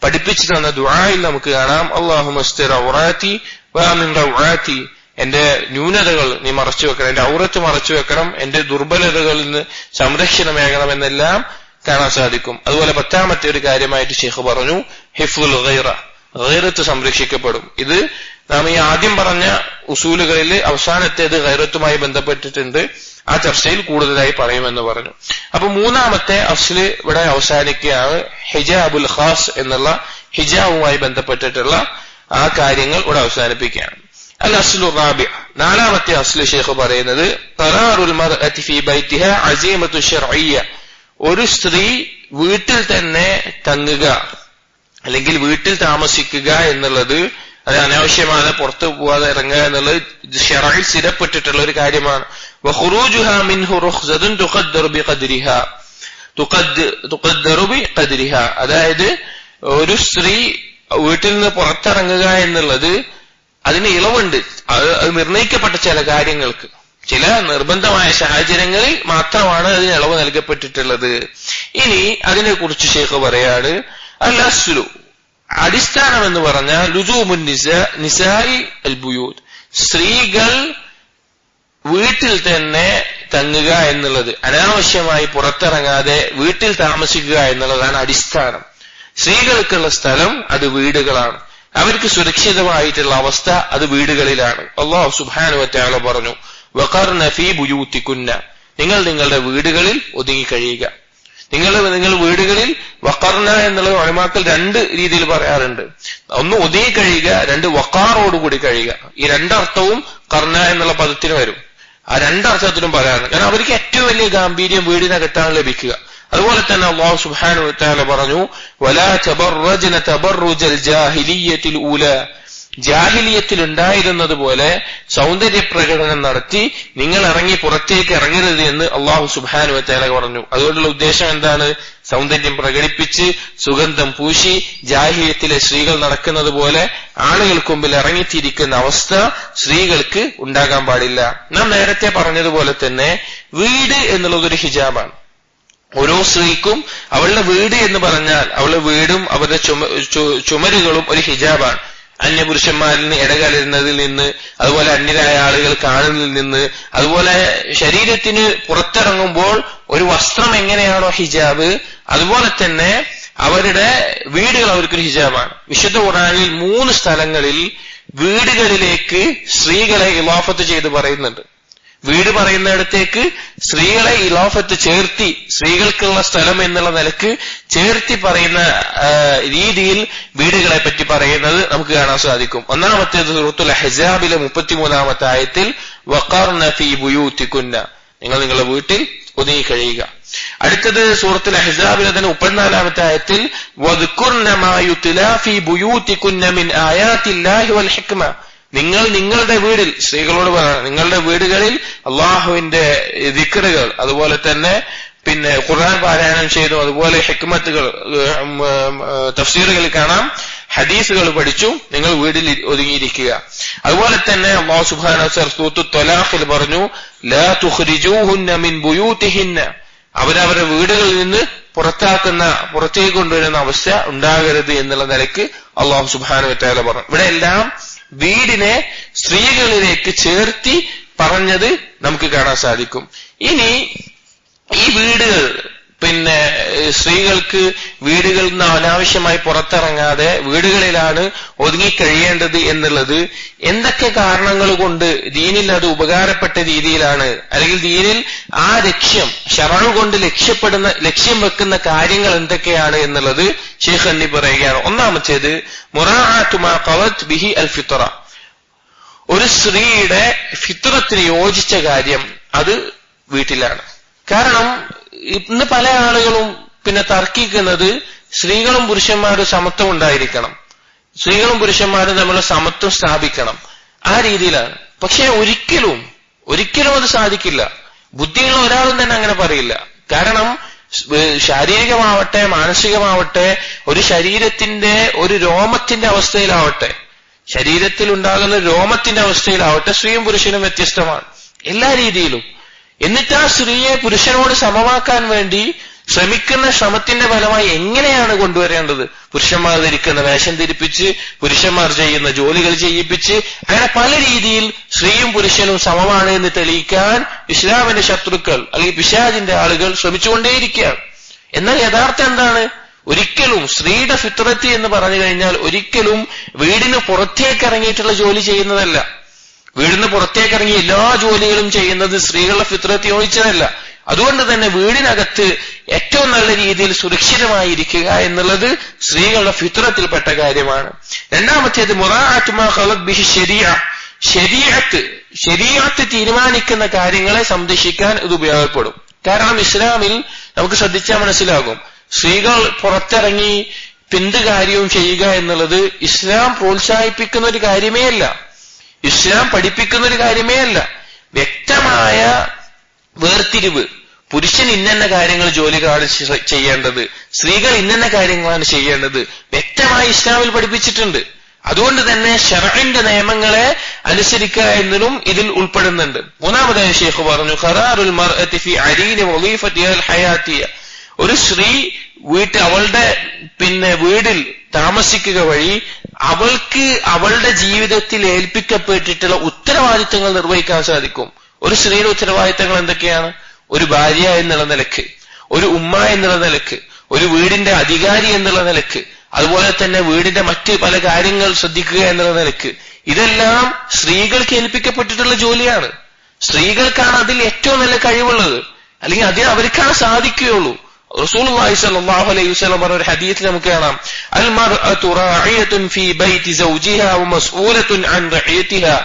പഠിപ്പിച്ചു തന്ന ദുആയിൽ നമുക്ക് കാണാം അല്ലാഹുമ്മ സ്തിർ ഔറാതി വഅമിൻ റൗആതി, എന്റെ ന്യൂനതകൾ നീ മറച്ചു വെക്കണം, എന്റെ ഔറത്ത് മറച്ചു വെക്കണം, എന്റെ ദുർബലതകളിൽ നിന്ന് സംരക്ഷണമേകണം എന്നെല്ലാം കാണാൻ സാധിക്കും. അതുപോലെ പത്താമത്തെ ഒരു കാര്യമായിട്ട് ശൈഖ് പറഞ്ഞു ഹിഫ്ദുൽ ഗൈറ, ഗൈറത്ത് സംരക്ഷിക്കപ്പെടും. ഇത് നാം ഈ ആദ്യം പറഞ്ഞ ഉസൂലുകളിൽ അവസാനത്തേത് ഗൈറത്തുമായി ബന്ധപ്പെട്ടിട്ടുണ്ട്, ആ ചർച്ചയിൽ കൂടുതലായി പറയുമെന്ന് പറഞ്ഞു. അപ്പൊ മൂന്നാമത്തെ അസ്ല് ഇവിടെ അവസാനിക്കുകയാണ്. ഹിജാബുൽ ഖാസ് എന്നുള്ള ഹിജാബുമായി ബന്ധപ്പെട്ടിട്ടുള്ള ആ കാര്യങ്ങൾ ഇവിടെ അവസാനിപ്പിക്കുകയാണ്. അൽ അസ്ലു റാബി, നാലാമത്തെ അസ്ല് ശൈഖ് പറയുന്നത് ഖറാറുൽ മർഅതി ഫീ ബൈതിഹാ അസീമത്തു ശർഇയ്യ, ഒരു സ്ത്രീ വീട്ടിൽ തന്നെ തങ്ങുക അല്ലെങ്കിൽ വീട്ടിൽ താമസിക്കുക എന്നുള്ളത്, അത് അനാവശ്യമാണ് പുറത്തു പോവാതെ ഇറങ്ങുക എന്നുള്ളത് ശർഇൽ സ്ഥിരപ്പെട്ടിട്ടുള്ള ഒരു കാര്യമാണ്. വഖുറൂജുഹാ മിൻഹു റുഖ്സത്തുൻ തുഖദ്ദറു ബിഖദ്രിഹാ, തുഖദ്ദറു ബിഖദ്രിഹാ, അതായത് ഒരു സ്ത്രീ വീട്ടിൽ നിന്ന് പുറത്തിറങ്ങുക എന്നുള്ളത് അതിന് ഇളവുണ്ട്, അത് നിർണയിക്കപ്പെട്ട ചില കാര്യങ്ങൾക്ക്. ചില നിർബന്ധമായ സാഹചര്യങ്ങളിൽ മാത്രമാണ് അതിന് ഇളവ് നൽകപ്പെട്ടിട്ടുള്ളത്. ഇനി അതിനെക്കുറിച്ച് ശൈഖ് പറയാണ്, അൽ-അസ്ലു, അടിസ്ഥാനം എന്ന് പറഞ്ഞാൽ ലുസൂമുൻ നിസാഇ അൽ ബുയൂത്, സ്ത്രീകൾ വീട്ടിൽ തന്നെ തങ്ങുക എന്നുള്ളത്, അനാവശ്യമായി പുറത്തിറങ്ങാതെ വീട്ടിൽ താമസിക്കുക എന്നുള്ളതാണ് അടിസ്ഥാനം. സ്ത്രീകൾക്കുള്ള സ്ഥലം അത് വീടുകളാണ്, അവർക്ക് സുരക്ഷിതമായിട്ടുള്ള അവസ്ഥ അത് വീടുകളിലാണ്. അല്ലാഹു സുബ്ഹാനഹു വ തആല പറഞ്ഞു, വഖർന ഫീ ബുയൂതികുന്ന, നിങ്ങൾ നിങ്ങളുടെ വീടുകളിൽ ഒതുങ്ങി കഴിയുക. നിങ്ങൾ വീടുകളിൽ വഖർന എന്നുള്ള ഉലമാക്കൾ രണ്ട് രീതിയിൽ പറയാറുണ്ട്. ഒന്ന് ഒതുങ്ങി കഴിയുക, രണ്ട് വഖാറോടുകൂടി കഴിയുക. ഈ രണ്ടർത്ഥവും ഖർന എന്നുള്ള പദത്തിന് വരും. ആ രണ്ടർത്ഥത്തിലും പറയാറുണ്ട്. കാരണം അവർക്ക് ഏറ്റവും വലിയ ഗാംഭീര്യം വീടിനകത്താണ് ലഭിക്കുക. അതുപോലെ തന്നെ അല്ലാഹു സുബ്ഹാനഹു വ തആല പറഞ്ഞു, വലാ തബറജ്ന തബറുജൽ ജാഹിലിയ്യത്തിൽ ഊല, ജാഹിലിയത്തിൽ ഉണ്ടായിരുന്നത് പോലെ സൗന്ദര്യ പ്രകടനം നടത്തി നിങ്ങൾ പുറത്തേക്ക് ഇറങ്ങരുത് എന്ന് അല്ലാഹു സുബ്ഹാനഹു വ തആല പറഞ്ഞു. അതുകൊണ്ടുള്ള ഉദ്ദേശം എന്താണ്? സൗന്ദര്യം പ്രകടിപ്പിച്ച് സുഗന്ധം പൂശി ജാഹിലിയത്തിലെ സ്ത്രീകൾ നടക്കുന്നത് പോലെ ആളുകൾക്ക് മുമ്പിൽ ഇറങ്ങിത്തിരിക്കുന്ന അവസ്ഥ സ്ത്രീകൾക്ക് ഉണ്ടാകാൻ പാടില്ല. നാം നേരത്തെ പറഞ്ഞതുപോലെ തന്നെ വീട് എന്നുള്ളതൊരു ഹിജാബാണ്. ഓരോ സ്ത്രീക്കും അവളുടെ വീട് എന്ന് പറഞ്ഞാൽ അവളുടെ വീടും അവരുടെ ചുമരുകളും ഒരു ഹിജാബാണ്. അന്യപുരുഷന്മാരിൽ നിന്ന് ഇടകലരുന്നതിൽ നിന്ന്, അതുപോലെ അന്യരായ ആളുകൾ കാണുന്നതിൽ നിന്ന്, അതുപോലെ ശരീരത്തിന് പുറത്തിറങ്ങുമ്പോൾ ഒരു വസ്ത്രം എങ്ങനെയാണോ ഹിജാബ്, അതുപോലെ തന്നെ അവരുടെ വീടുകൾ അവർക്കൊരു ഹിജാബാണ്. വിശുദ്ധ ഖുർആനിൽ 3 സ്ഥലങ്ങളിൽ വീടുകളിലേക്ക് സ്ത്രീകളെ ഇളാഫത്ത് ചെയ്ത് പറയുന്നുണ്ട്. വീട് പറയുന്നിടത്തേക്ക് സ്ത്രീകളെ ഇളാഫത്ത് ചേർത്തി, സ്ത്രീകൾക്കുള്ള സ്ഥലം എന്നുള്ള നിലക്ക് ചേർത്തി പറയുന്ന രീതിയിൽ വീടുകളെ പറ്റി പറയുന്നത് നമുക്ക് കാണാൻ സാധിക്കും. ഒന്നാമത്തേത് സൂറത്തുൽ അഹ്സാബിലെ 33-ാമത്തെ ആയത്തിൽ വഖർന ഫീ ബുയൂതികുന്ന, നിങ്ങൾ നിങ്ങളുടെ വീട്ടിൽ ഒതുങ്ങി കഴിയുക. അടുത്തത് സൂറത്തുൽ അഹ്സാബിലെ തന്നെ 34-ാമത്തെ ആയത്തിൽ വദ്കുർന മാ യുത്ലാ ഫീ ബുയൂതികുന്ന മിൻ ആയാത്തില്ലാഹി വൽ ഹിക്മ, നിങ്ങൾ നിങ്ങളുടെ വീടിൽ, സ്ത്രീകളോട് പറയണം, നിങ്ങളുടെ വീടുകളിൽ അള്ളാഹുവിന്റെ ദിക്റുകൾ, അതുപോലെ തന്നെ പിന്നെ ഖുർആൻ പാരായണം ചെയ്തു, അതുപോലെ ഹിക്മത്തുകൾ തഫ്സീറുകളിൽ കാണാം, ഹദീസുകൾ പഠിച്ചു നിങ്ങൾ വീട്ടിൽ ഒതുങ്ങിയിരിക്കുക. അതുപോലെ തന്നെ അല്ലാഹു സുബ്ഹാനഹു വ തആല സൂറത്തുൽ ത്വലാഖിൽ പറഞ്ഞു, ലാ തുഖ്രിജൂഹുന്ന മിൻ ബുയൂതിഹിന്ന, അവരവരുടെ വീടുകളിൽ നിന്ന് പുറത്തേക്ക് കൊണ്ടുവരുന്ന അവസ്ഥ ഉണ്ടാകരുത് എന്നുള്ള നിലയ്ക്ക് അല്ലാഹു സുബ്ഹാനഹു വ തആല പറഞ്ഞു. ഇവിടെ എല്ലാം വീടിനെ സ്ത്രീകളിലേക്ക് ചേർത്തി പറഞ്ഞത് നമുക്ക് കാണാൻ സാധിക്കും. ഇനി ഈ വീടുകൾ, പിന്നെ സ്ത്രീകൾക്ക് വീടുകളിൽ നിന്ന് അനാവശ്യമായി പുറത്തിറങ്ങാതെ വീടുകളിലാണ് ഒതുങ്ങിക്കഴിയേണ്ടത് എന്നുള്ളത് എന്തൊക്കെ കാരണങ്ങൾ കൊണ്ട് ദീനിൽ അത് ഉപകാരപ്പെട്ട രീതിയിലാണ്, അല്ലെങ്കിൽ ദീനിൽ ആ ശറഅ് കൊണ്ട് ലക്ഷ്യം വെക്കുന്ന കാര്യങ്ങൾ എന്തൊക്കെയാണ് എന്നുള്ളത് ശൈഖ് അന്നി പറയുകയാണ്. ഒന്നാമത്തേത് മുറാഅതു മാ ഖവത് ബിഹി അൽ ഫിത്ര, ഒരു സ്ത്രീയുടെ ഫിത്രത്തിന് യോജിച്ച കാര്യം അത് വീട്ടിലാണ്. കാരണം ഇന്ന് പല ആളുകളും പിന്നെ തർക്കിക്കുന്നത് സ്ത്രീകളും പുരുഷന്മാരും സമത്വം ഉണ്ടായിരിക്കണം, സ്ത്രീകളും പുരുഷന്മാരും തമ്മിലുള്ള സമത്വം സ്ഥാപിക്കണം, ആ രീതിയിലാണ്. പക്ഷെ ഒരിക്കലും അത് സാധിക്കില്ല. ബുദ്ധിയുള്ള ഒരാളും തന്നെ അങ്ങനെ പറയില്ല. കാരണം ശാരീരികമാവട്ടെ മാനസികമാവട്ടെ ഒരു ശരീരത്തിന്റെ ഒരു രോമത്തിന്റെ അവസ്ഥയിലാവട്ടെ, ശരീരത്തിൽ ഉണ്ടാകുന്ന രോമത്തിന്റെ അവസ്ഥയിലാവട്ടെ സ്ത്രീയും പുരുഷനും വ്യത്യസ്തമാണ് എല്ലാ രീതിയിലും. എന്നിട്ട് ആ സ്ത്രീയെ പുരുഷനോട് സമമാക്കാൻ വേണ്ടി ശ്രമിക്കുന്ന ശ്രമത്തിന്റെ ഫലമായി എങ്ങനെയാണ് കൊണ്ടുവരേണ്ടത്? പുരുഷന്മാർ ധരിക്കുന്ന വേഷം ധരിപ്പിച്ച്, പുരുഷന്മാർ ചെയ്യുന്ന ജോലികൾ ചെയ്യിപ്പിച്ച്, അങ്ങനെ പല രീതിയിൽ സ്ത്രീയും പുരുഷനും സമമാണ് എന്ന് തെളിയിക്കാൻ ഇസ്ലാമിന്റെ ശത്രുക്കൾ അല്ലെങ്കിൽ പിശാചിന്റെ ആളുകൾ ശ്രമിച്ചുകൊണ്ടേയിരിക്കുകയാണ്. എന്നാൽ യഥാർത്ഥം എന്താണ്? ഒരിക്കലും സ്ത്രീയുടെ ഫിത്രത്ത് എന്ന് പറഞ്ഞു കഴിഞ്ഞാൽ ഒരിക്കലും വീടിന് പുറത്തേക്ക് ഇറങ്ങിയിട്ടുള്ള ജോലി ചെയ്യുന്നതല്ല. വീടിന് പുറത്തേക്കിറങ്ങി എല്ലാ ജോലികളും ചെയ്യുന്നത് സ്ത്രീകളുടെ ഫിത്രത്ത് യോജിച്ചതല്ല. അതുകൊണ്ട് തന്നെ വീടിനകത്ത് ഏറ്റവും നല്ല രീതിയിൽ സുരക്ഷിതമായിരിക്കുക എന്നുള്ളത് സ്ത്രീകളുടെ ഫിത്രത്തിൽപ്പെട്ട കാര്യമാണ്. രണ്ടാമത്തേത് മുറാഅതു മാ ഖലത് ബിഹി ശരീഅത്ത് തീരുമാനിക്കുന്ന കാര്യങ്ങളെ സംരക്ഷിക്കാൻ ഇത് ഉപയോഗപ്പെടും. കാരണം ഇസ്ലാമിൽ നമുക്ക് ശ്രദ്ധിച്ചാൽ മനസ്സിലാകും, സ്ത്രീകൾ പുറത്തിറങ്ങി എന്ത് കാര്യവും ചെയ്യുക എന്നുള്ളത് ഇസ്ലാം പ്രോത്സാഹിപ്പിക്കുന്ന ഒരു കാര്യമേ അല്ല, ഇസ്ലാം പഠിപ്പിക്കുന്ന ഒരു കാര്യമേ അല്ല. വ്യക്തമായ വേർതിരിവ്, പുരുഷൻ ഇന്നെന്ന കാര്യങ്ങൾ ജോലികളാണ് ചെയ്യേണ്ടത്, സ്ത്രീകൾ ഇന്നെന്ന കാര്യങ്ങളാണ് ചെയ്യേണ്ടത് വ്യക്തമായി ഇസ്ലാമിൽ പഠിപ്പിച്ചിട്ടുണ്ട്. അതുകൊണ്ട് തന്നെ ശർഇന്റെ നിയമങ്ങളെ അനുസരിക്കുക എന്നതും ഇതിൽ ഉൾപ്പെടുന്നുണ്ട്. മൂന്നാമതായി ശൈഖ് പറഞ്ഞു, ഖറാറുൽ മർഅതി ഫി അരീനി വളീഫതിഹ അൽ ഹയാത്തിയ, ഒരു സ്ത്രീ അവളുടെ വീടിൽ താമസിക്കുക വഴി അവൾക്ക് അവളുടെ ജീവിതത്തിൽ ഏൽപ്പിക്കപ്പെട്ടിട്ടുള്ള ഉത്തരവാദിത്തങ്ങൾ നിർവഹിക്കാൻ സാധിക്കും. ഒരു സ്ത്രീയുടെ ഉത്തരവാദിത്തങ്ങൾ എന്തൊക്കെയാണ്? ഒരു ഭാര്യ എന്നുള്ള നിലക്ക്, ഒരു ഉമ്മ എന്നുള്ള നിലക്ക്, ഒരു വീടിന്റെ അധികാരി എന്നുള്ള നിലക്ക്, അതുപോലെ തന്നെ വീടിന്റെ മറ്റ് പല കാര്യങ്ങൾ ശ്രദ്ധിക്കുക എന്നുള്ള നിലക്ക്, ഇതെല്ലാം സ്ത്രീകൾക്ക് ഏൽപ്പിക്കപ്പെട്ടിട്ടുള്ള ജോലിയാണ്. സ്ത്രീകൾക്കാണ് അതിൽ ഏറ്റവും നല്ല കഴിവുള്ളത്, അല്ലെങ്കിൽ അതിന് അവർക്കാണ് സാധിക്കുകയുള്ളൂ. റസൂലുള്ളാഹി സ്വല്ലല്ലാഹു അലൈഹി വസല്ലം പറഞ്ഞ ഒരു ഹദീസിൽ നമുക്ക് കാണാം, അൽ മർഅതു റാഇയത്തുൻ ഫീ ബൈതി സൗജിഹാ വമസ്ഊലത്തുൻ അൻ റഇയതിഹാ,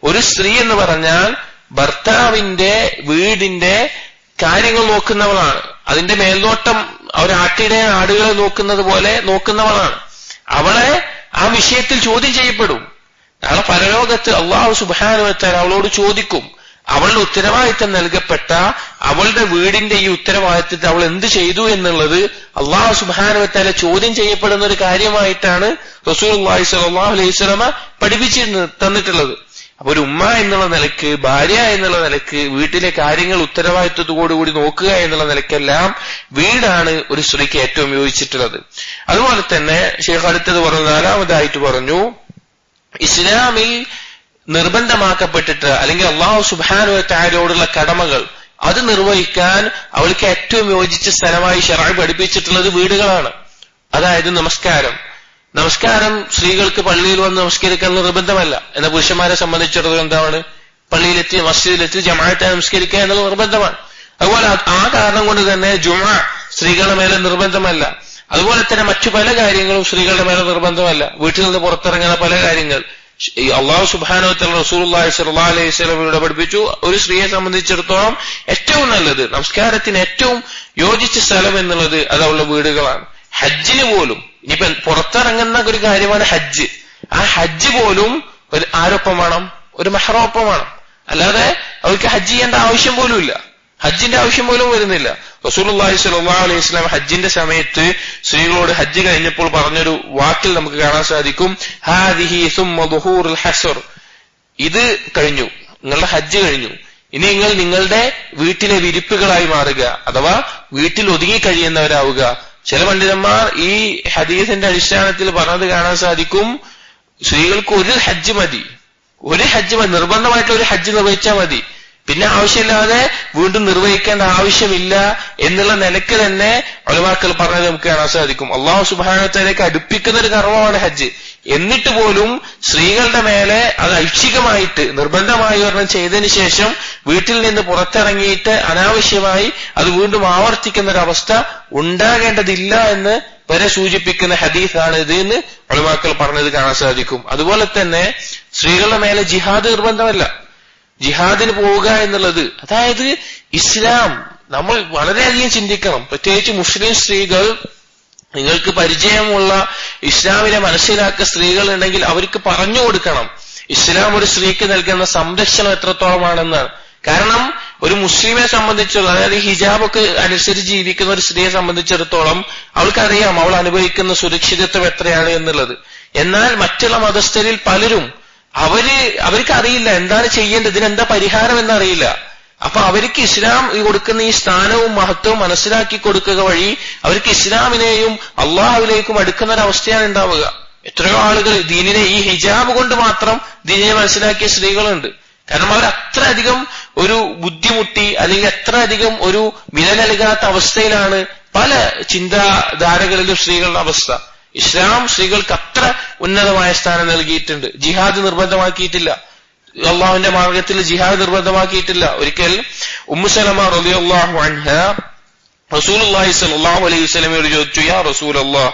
ഒരു സ്ത്രീ എന്ന് പറഞ്ഞാൽ ഭർത്താവിന്റെ വീടിന്റെ കാര്യങ്ങൾ നോക്കുന്നവളാണ്. അതിന്റെ മേൽനോട്ടം ഒരാട്ടിടെ ആടുകളെ നോക്കുന്നത് പോലെ നോക്കുന്നവളാണ്. അവളെ ആ വിഷയത്തിൽ ചോദ്യം ചെയ്യപ്പെടും. നാളെ പരലോകത്ത് അല്ലാഹു സുബ്ഹാനഹു വ തആല അവളോട് ചോദിക്കും. അവളുടെ ഉത്തരവാദിത്തം നൽകപ്പെട്ട അവളുടെ വീടിന്റെ ഈ ഉത്തരവാദിത്തത്തിൽ അവൾ എന്ത് ചെയ്തു എന്നുള്ളത് അല്ലാഹു സുബ്ഹാനഹു വ തആല ചോദ്യം ചെയ്യപ്പെടുന്ന ഒരു കാര്യമായിട്ടാണ് റസൂലുള്ളാഹി സ്വല്ലല്ലാഹു അലൈഹി വസല്ലം പഠിപ്പിച്ചു തന്നിട്ടുള്ളത്. അപ്പൊ ഒരു ഉമ്മ എന്നുള്ള നിലക്ക്, ഭാര്യ എന്നുള്ള നിലക്ക്, വീട്ടിലെ കാര്യങ്ങൾ ഉത്തരവാദിത്വത്തോടുകൂടി നോക്കുക എന്നുള്ള നിലക്കെല്ലാം വീടാണ് ഒരു സ്ത്രീക്ക് ഏറ്റവും യോജിച്ചിട്ടുള്ളത്. അതുപോലെ തന്നെ ശൈഖ് അടുത്തത് പറഞ്ഞു, നാലാമതായിട്ട് പറഞ്ഞു, ഇസ്ലാമിൽ നിർബന്ധമാക്കപ്പെട്ടിട്ട് അല്ലെങ്കിൽ അല്ലാഹു സുബ്ഹാനഹു വ തആലയോടുള്ള കടമകൾ അത് നിർവഹിക്കാൻ അവൾക്ക് ഏറ്റവും യോജിച്ച സ്ഥലമായി ശർഅ പഠിപ്പിച്ചിട്ടുള്ളത് വീടുകളാണ്. അതായത് നമസ്കാരം സ്ത്രീകൾക്ക് പള്ളിയിൽ വന്ന് നമസ്കരിക്കാൻ നിർബന്ധമല്ല. എന്നാൽ പുരുഷന്മാരെ സംബന്ധിച്ചിടത്തോളം എന്താണ്? പള്ളിയിലെത്തി മസ്ജിദിലെത്തി ജമാഅത്തായി നമസ്കരിക്കുക എന്നുള്ളത് നിർബന്ധമാണ്. അതുപോലെ ആ കാരണം കൊണ്ട് തന്നെ ജുമുഅ സ്ത്രീകളുടെ മേലെ നിർബന്ധമല്ല. അതുപോലെ തന്നെ മറ്റു പല കാര്യങ്ങളും സ്ത്രീകളുടെ മേലെ നിർബന്ധമല്ല. വീട്ടിൽ നിന്ന് പുറത്തിറങ്ങുന്ന പല കാര്യങ്ങൾ അല്ലാഹു സുബ്ഹാനഹു വ തആല റസൂലുള്ളാഹി സ്വല്ലല്ലാഹു അലൈഹി വസല്ലമയോട് പഠിപ്പിച്ചു. ഒരു സ്ത്രീയെ സംബന്ധിച്ചിടത്തോളം ഏറ്റവും നല്ലത്, നമസ്കാരത്തിന് ഏറ്റവും യോജിച്ച സ്ഥലം എന്നുള്ളത് അത് അവളുടെ വീടുകളാണ്. ഹജ്ജിന് പോലും ഇനിയിപ്പോ പുറത്തിറങ്ങുന്ന ഒരു കാര്യമാണ് ഹജ്ജ്. ആ ഹജ്ജ് പോലും ആരൊപ്പം വേണം? ഒരു മെഹ്റമൊപ്പം വേണം. അല്ലാതെ അവർക്ക് ഹജ്ജ് ചെയ്യേണ്ട ആവശ്യം പോലും ഇല്ല, ഹജ്ജിന്റെ ആവശ്യം പോലും വരുന്നില്ല. റസൂലുള്ളാഹി സ്വല്ലല്ലാഹു അലൈഹി വസല്ലം ഹജ്ജിന്റെ സമയത്ത് സ്ത്രീകളോട് ഹജ്ജ് കഴിഞ്ഞപ്പോൾ പറഞ്ഞൊരു വാക്കിൽ നമുക്ക് കാണാൻ സാധിക്കും, ഹാദിഹി സുമ്മ ദുഹൂറുൽ ഹസ്ർ, ഇത് കഴിഞ്ഞു, നിങ്ങളുടെ ഹജ്ജ് കഴിഞ്ഞു, ഇനി നിങ്ങൾ നിങ്ങളുടെ വീട്ടിലെ വിരിപ്പുകളായി മാറുക, അഥവാ വീട്ടിൽ ഒതുങ്ങി കഴിയുന്നവരാവുക. ചില പണ്ഡിതന്മാർ ഈ ഹദീസിന്റെ അടിസ്ഥാനത്തിൽ പറഞ്ഞത് കാണാൻ സാധിക്കും, സ്ത്രീകൾക്ക് ഒരു ഹജ്ജ് മതി, നിർബന്ധമായിട്ടുള്ള ഒരു ഹജ്ജ് നിർവഹിച്ചാൽ മതി, പിന്നെ ആവശ്യമില്ലാതെ വീണ്ടും നിർവഹിക്കേണ്ട ആവശ്യമില്ല എന്നുള്ള നിലക്ക് തന്നെ ഉലമാക്കൾ പറഞ്ഞത് നമുക്ക് കാണാൻ സാധിക്കും. അല്ലാഹു സുബ്ഹാനഹു വ തആലയ്ക്ക് അടുപ്പിക്കുന്ന ഒരു കർമ്മമാണ് ഹജ്ജ്. എന്നിട്ട് പോലും സ്ത്രീകളുടെ മേലെ അത് ഐച്ഛികമായിട്ട് നിർബന്ധമായി ഒരെണ്ണം ചെയ്തതിനു ശേഷം വീട്ടിൽ നിന്ന് പുറത്തിറങ്ങിയിട്ട് അനാവശ്യമായി അത് വീണ്ടും ആവർത്തിക്കുന്ന ഒരവസ്ഥ ഉണ്ടാകേണ്ടതില്ല എന്ന് വരെ സൂചിപ്പിക്കുന്ന ഹദീസാണ് ഇത് എന്ന് ഉലമാക്കൾ പറഞ്ഞത് കാണാൻ സാധിക്കും. അതുപോലെ തന്നെ സ്ത്രീകളുടെ മേലെ ജിഹാദ് നിർബന്ധമല്ല. ജിഹാദിന് പോവുക എന്നുള്ളത്, അതായത് ഇസ്ലാം നമ്മൾ വളരെയധികം ചിന്തിക്കണം. പ്രത്യേകിച്ച് മുസ്ലിം സ്ത്രീകൾ, നിങ്ങൾക്ക് പരിചയമുള്ള ഇസ്ലാമിനെ മനസ്സിലാക്കിയ സ്ത്രീകൾ ഉണ്ടെങ്കിൽ അവർക്ക് പറഞ്ഞു കൊടുക്കണം ഇസ്ലാം ഒരു സ്ത്രീക്ക് നൽകുന്ന സംരക്ഷണം എത്രത്തോളമാണെന്നാണ്. കാരണം ഒരു മുസ്ലിമെ സംബന്ധിച്ചുള്ള, അതായത് ഹിജാബൊക്കെ അനുസരിച്ച് ജീവിക്കുന്ന ഒരു സ്ത്രീയെ സംബന്ധിച്ചിടത്തോളം അവൾക്കറിയാം അവൾ അനുഭവിക്കുന്ന സുരക്ഷിതത്വം എത്രയാണ് എന്നുള്ളത്. എന്നാൽ മറ്റുള്ള മതസ്ഥരിൽ പലരും അവർക്ക് അറിയില്ല എന്താണ് ചെയ്യേണ്ടത്, ഇതിനെന്താ പരിഹാരം എന്നറിയില്ല. അപ്പൊ അവർക്ക് ഇസ്ലാം കൊടുക്കുന്ന ഈ സ്ഥാനവും മഹത്വവും മനസ്സിലാക്കി കൊടുക്കുക വഴി അവർക്ക് ഇസ്ലാമിനെയും അള്ളാഹുവിലേക്കും അടുക്കുന്ന ഒരവസ്ഥയാണ് ഉണ്ടാവുക. എത്രയോ ആളുകൾ ദീനിനെ ഈ ഹിജാബ് കൊണ്ട് മാത്രം ദീനിനെ മനസ്സിലാക്കിയ സ്ത്രീകളുണ്ട്. കാരണം അവർ അത്ര അധികം ഒരു ബുദ്ധിമുട്ടി അല്ലെങ്കിൽ അത്ര അധികം ഒരു വില നൽകാത്ത അവസ്ഥയിലാണ് പല ചിന്താധാരകളിലും സ്ത്രീകളുടെ അവസ്ഥ. ഇസ്ലാം സ്ത്രീകൾക്ക് അത്ര ഉന്നതമായ സ്ഥാനം നൽകിയിട്ടുണ്ട്. ജിഹാദ് നിർബന്ധമാക്കിയിട്ടില്ല, അള്ളാഹുവിന്റെ മാർഗത്തിൽ ജിഹാദ് നിർബന്ധമാക്കിയിട്ടില്ല. ഒരിക്കൽ ഉമ്മു സലമ റളിയല്ലാഹു അൻഹ റസൂലുള്ളാഹി സ്വല്ലല്ലാഹു അലൈഹി വസല്ലമയോട് ചോദിച്ചു, യാ റസൂലല്ലാഹ്,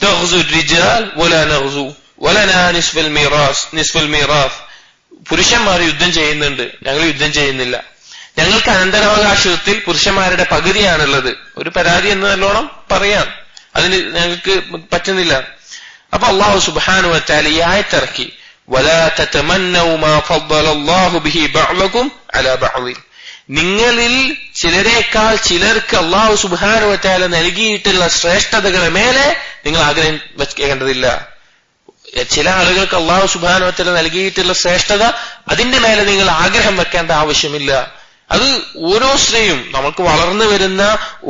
തഗ്സു റിജാൽ വലാ നഗ്സു വലനാ നിസ്ഫുൽ മീറാസ്, പുരുഷന്മാർ യുദ്ധം ചെയ്യുന്നുണ്ട്, ഞങ്ങൾ യുദ്ധം ചെയ്യുന്നില്ല, ഞങ്ങൾക്ക് അനന്തരാവകാശത്തിൽ പുരുഷന്മാരുടെ പകുതിയാണുള്ളത്. ഒരു പരാതി എന്ന് നല്ലോണം പറയാം, അതിന് ഞങ്ങൾക്ക് പറ്റുന്നില്ല. അപ്പൊ അല്ലാഹു സുബ്ഹാനഹു വ തആല ഈ ആയത്തിറക്കി, വലാ തതമന്നൗ മാ ഫദ്ദലല്ലാഹു ബിഹി ബഅ്ലകും അലാ ബഅ്ദിൻ, നിങ്ങളിൽ ചിലരേക്കാൾ ചിലർക്ക് അല്ലാഹു സുബ്ഹാനഹു വ തആല നൽകിയിട്ടുള്ള ശ്രേഷ്ഠതകളെ മേലെ നിങ്ങൾ ആഗ്രഹം വെക്കേണ്ടതില്ല. ചില ആളുകൾക്ക് അള്ളാഹു സുബ്ഹാനഹു വ തആല നൽകിയിട്ടുള്ള ശ്രേഷ്ഠത അതിന്റെ മേലെ നിങ്ങൾ ആഗ്രഹം വെക്കേണ്ട ആവശ്യമില്ല. അത് ഓരോ സ്ത്രീയും നമുക്ക് വളർന്നു വരുന്ന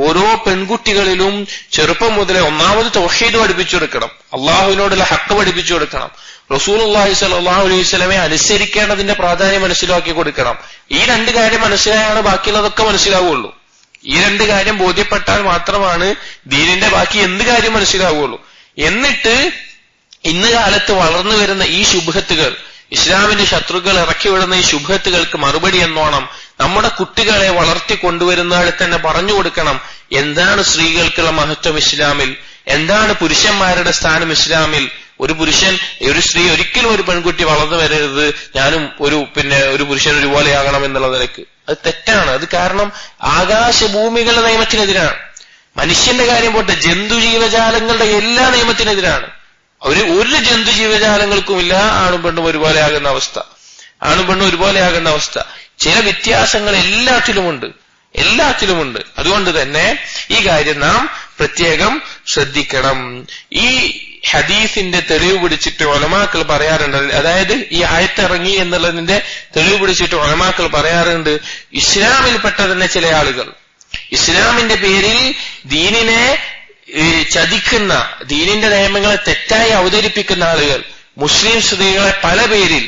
ഓരോ പെൺകുട്ടികളിലും ചെറുപ്പം മുതലേ ഒന്നാമത് തൗഹീദ് പഠിപ്പിച്ചു കൊടുക്കണം, അള്ളാഹുവിനോടുള്ള ഹക്ക് പഠിപ്പിച്ചു കൊടുക്കണം, റസൂലുള്ളാഹി സ്വല്ലല്ലാഹു അലൈഹി വസല്ലമയെ അനുസരിക്കേണ്ടതിന്റെ പ്രാധാന്യം മനസ്സിലാക്കി കൊടുക്കണം. ഈ രണ്ട് കാര്യം മനസ്സിലായാണ് ബാക്കിയുള്ളതൊക്കെ മനസ്സിലാവുള്ളൂ. ഈ രണ്ട് കാര്യം ബോധ്യപ്പെട്ടാൽ മാത്രമാണ് ദീനിന്റെ ബാക്കി എന്ത് കാര്യം മനസ്സിലാവുള്ളൂ. എന്നിട്ട് ഇന്ന് കാലത്ത് വളർന്നു വരുന്ന ഈ ശുബ്ഹത്തുകൾ, ഇസ്ലാമിന്റെ ശത്രുക്കൾ ഇറക്കി വിടുന്ന ഈ ശുബ്ഹത്തുകൾക്ക് മറുപടി എന്നോണം നമ്മുടെ കുട്ടികളെ വളർത്തി കൊണ്ടുവരുന്നതിൽ തന്നെ പറഞ്ഞു കൊടുക്കണം എന്താണ് സ്ത്രീകൾക്കുള്ള മഹത്വം ഇസ്ലാമിൽ, എന്താണ് പുരുഷന്മാരുടെ സ്ഥാനം ഇസ്ലാമിൽ. ഒരു സ്ത്രീ ഒരിക്കലും ഒരു പെൺകുട്ടി വളർന്നു വരരുത് ഞാനും ഒരു പുരുഷൻ ഒരുപോലെയാകണം എന്നുള്ള നിലക്ക്. അത് തെറ്റാണ്. അത് കാരണം ആകാശഭൂമികളുടെ നിയമത്തിനെതിരാണ്. മനുഷ്യന്റെ കാര്യം പോട്ടെ, ജന്തുജീവജാലങ്ങളുടെ എല്ലാ നിയമത്തിനെതിരാണ്. ഒരു ജന്തുജീവജാലങ്ങൾക്കുമില്ല ആണും പെണ്ണും ഒരുപോലെയാകുന്ന അവസ്ഥ. ചില വ്യത്യാസങ്ങൾ എല്ലാത്തിലുമുണ്ട്. അതുകൊണ്ട് തന്നെ ഈ കാര്യം നാം പ്രത്യേകം ശ്രദ്ധിക്കണം. ഈ ഹദീസിന്റെ തെളിവ് പിടിച്ചിട്ട് ഉലമാക്കൾ പറയാറുണ്ട്, അതായത് ഈ ആയത്തിറങ്ങി എന്നുള്ളതിന്റെ തെളിവ് പിടിച്ചിട്ട് ഉലമാക്കൾ പറയാറുണ്ട്, ഇസ്ലാമിൽപ്പെട്ട തന്നെ ചില ആളുകൾ ഇസ്ലാമിന്റെ പേരിൽ ദീനിനെ ചതിക്കുന്ന, ദീനിന്റെ നിയമങ്ങളെ തെറ്റായി അവതരിപ്പിക്കുന്ന ആളുകൾ മുസ്ലിം സ്ത്രീകളെ പല പേരിൽ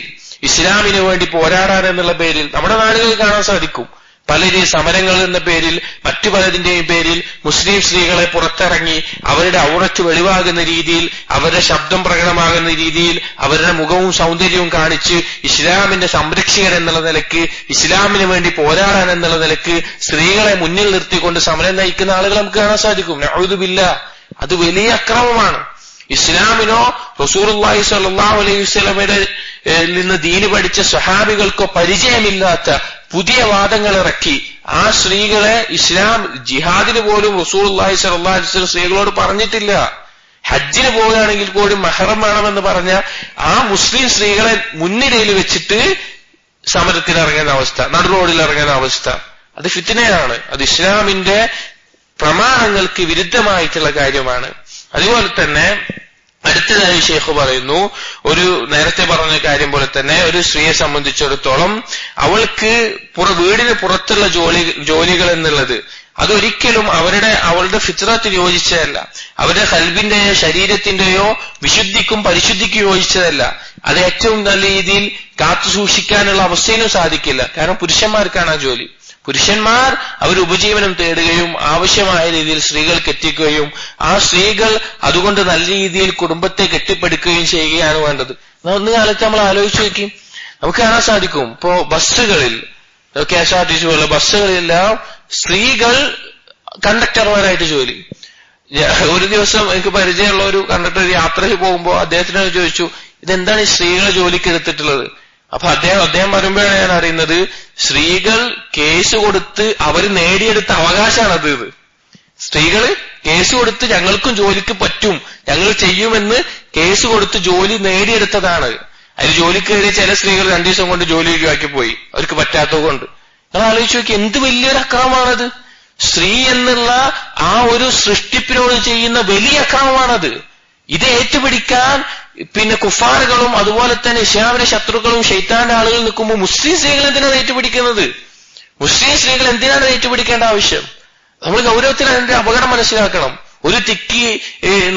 ഇസ്ലാമിന് വേണ്ടി പോരാടാൻ എന്നുള്ള പേരിൽ നമ്മുടെ നാടുകളിൽ കാണാൻ സാധിക്കും. പലരും സമരങ്ങൾ എന്ന പേരിൽ മറ്റു പലതിന്റെയും പേരിൽ മുസ്ലിം സ്ത്രീകളെ പുറത്തിറങ്ങി അവരുടെ ഔറത്ത് വെളിവാകുന്ന രീതിയിൽ, അവരുടെ ശബ്ദം പ്രകടമാകുന്ന രീതിയിൽ, അവരുടെ മുഖവും സൗന്ദര്യവും കാണിച്ച് ഇസ്ലാമിന്റെ സംരക്ഷകർ എന്നുള്ള നിലക്ക്, ഇസ്ലാമിന് വേണ്ടി പോരാടാൻ എന്നുള്ള നിലക്ക് സ്ത്രീകളെ മുന്നിൽ നിർത്തിക്കൊണ്ട് സമരം നയിക്കുന്ന ആളുകൾ നമുക്ക് കാണാൻ സാധിക്കും. നഊദു ബില്ലാഹ്. അത് വലിയ അക്രമമാണ്. ഇസ്ലാമിനോ റസൂലുള്ളാഹി സ്വല്ലല്ലാഹു അലൈഹി വസല്ലമയുടെ നിന്ന് ദീന് പഠിച്ച സ്വഹാബികൾക്കോ പരിചയമില്ലാത്ത പുതിയ വാദങ്ങൾ ഇറക്കി ആ സ്ത്രീകളെ ഇസ്ലാം ജിഹാദിന് പോലും റസൂലുള്ളാഹി സ്വല്ലല്ലാഹു അലൈഹി വസല്ലം സ്ത്രീകളോട് പറഞ്ഞിട്ടില്ല. ഹജ്ജിന് പോവുകയാണെങ്കിൽ കൂടി മഹ്റം വേണമെന്ന് പറഞ്ഞ ആ മുസ്ലിം സ്ത്രീകളെ മുൻനിരയിൽ വെച്ചിട്ട് സമരത്തിന് ഇറങ്ങുന്ന അവസ്ഥ, നടുറോഡിൽ ഇറങ്ങുന്ന അവസ്ഥ, അത് ഫിത്നയാണ്. അത് ഇസ്ലാമിന്റെ പ്രമാണങ്ങൾക്ക് വിരുദ്ധമായിട്ടുള്ള കാര്യമാണ്. അതുപോലെ തന്നെ അടുത്തതായി ഷെയ്ഖ് പറയുന്നു, നേരത്തെ പറഞ്ഞ കാര്യം പോലെ തന്നെ ഒരു സ്ത്രീയെ സംബന്ധിച്ചിടത്തോളം അവൾക്ക് വീടിന് പുറത്തുള്ള ജോലികൾ എന്നുള്ളത് അതൊരിക്കലും അവളുടെ ഫിത്രത്തിന് യോജിച്ചതല്ല, അവരുടെ ഖൽബിന്റെയോ ശരീരത്തിന്റെയോ വിശുദ്ധിക്കും പരിശുദ്ധിക്കും യോജിച്ചതല്ല. അത് ഏറ്റവും നല്ല രീതിയിൽ കാത്തു സൂക്ഷിക്കാനുള്ള അവസ്ഥയിലും സാധിക്കില്ല. കാരണം പുരുഷന്മാർക്കാണ് ആ ജോലി. പുരുഷന്മാർ അവർ ഉപജീവനം തേടുകയും ആവശ്യമായ രീതിയിൽ സ്ത്രീകൾക്ക് എത്തിക്കുകയും ആ സ്ത്രീകൾ അതുകൊണ്ട് നല്ല രീതിയിൽ കുടുംബത്തെ കെട്ടിപ്പടുക്കുകയും ചെയ്യുകയാണ് വേണ്ടത്. ഒന്ന് കാലത്ത് നമ്മൾ ആലോചിച്ച് നോക്കി, നമുക്ക് കാണാൻ സാധിക്കും ഇപ്പോ ബസ്സുകളിൽ, KSRTC പോലുള്ള ബസ്സുകളിലെല്ലാം സ്ത്രീകൾ കണ്ടക്ടർമാരായിട്ട് ജോലി. ഒരു ദിവസം എനിക്ക് പരിചയമുള്ള ഒരു കണ്ടക്ടർ യാത്രയിൽ പോകുമ്പോൾ അദ്ദേഹത്തിനോട് ചോദിച്ചു, ഇതെന്താണ് ഈ സ്ത്രീകളെ ജോലിക്ക് എടുത്തിട്ടുള്ളത്? അപ്പൊ അദ്ദേഹം പറയുമ്പോഴാണ് ഞാൻ അറിയുന്നത്, സ്ത്രീകൾ കേസ് കൊടുത്ത് അവർ നേടിയെടുത്ത അവകാശമാണത്. സ്ത്രീകൾ കേസ് കൊടുത്ത് ഞങ്ങൾക്കും ജോലിക്ക് പറ്റും, ഞങ്ങൾ ചെയ്യുമെന്ന് കേസ് കൊടുത്ത് ജോലി നേടിയെടുത്തതാണ്. അതിൽ ജോലിക്ക് കയറിയ ചില സ്ത്രീകൾ 2 ദിവസം കൊണ്ട് ജോലി ഒഴിവാക്കി പോയി, അവർക്ക് പറ്റാത്തത് കൊണ്ട്. നിങ്ങൾ ആലോചിച്ച് നോക്കി, എന്ത് വലിയൊരു അക്രമമാണത്. സ്ത്രീ എന്നുള്ള ആ ഒരു സൃഷ്ടിപ്പിനോട് ചെയ്യുന്ന വലിയ അക്രമമാണത്. ഇത് ഏറ്റുപിടിക്കാൻ കുഫാറുകളും അതുപോലെ തന്നെ ഇസ്ലാമിന്റെ ശത്രുക്കളും ശൈത്താന്റെ ആളുകൾ നിൽക്കുമ്പോൾ മുസ്ലിം സ്ത്രീകൾ എന്തിനാണ് ഏറ്റുപിടിക്കുന്നത്? മുസ്ലിം സ്ത്രീകൾ എന്തിനാണ് ഏറ്റുപിടിക്കേണ്ട ആവശ്യം? നമ്മൾ ഗൗരവത്തിൽ അതിന്റെ അപകടം മനസ്സിലാക്കണം. ഒരു തിക്കി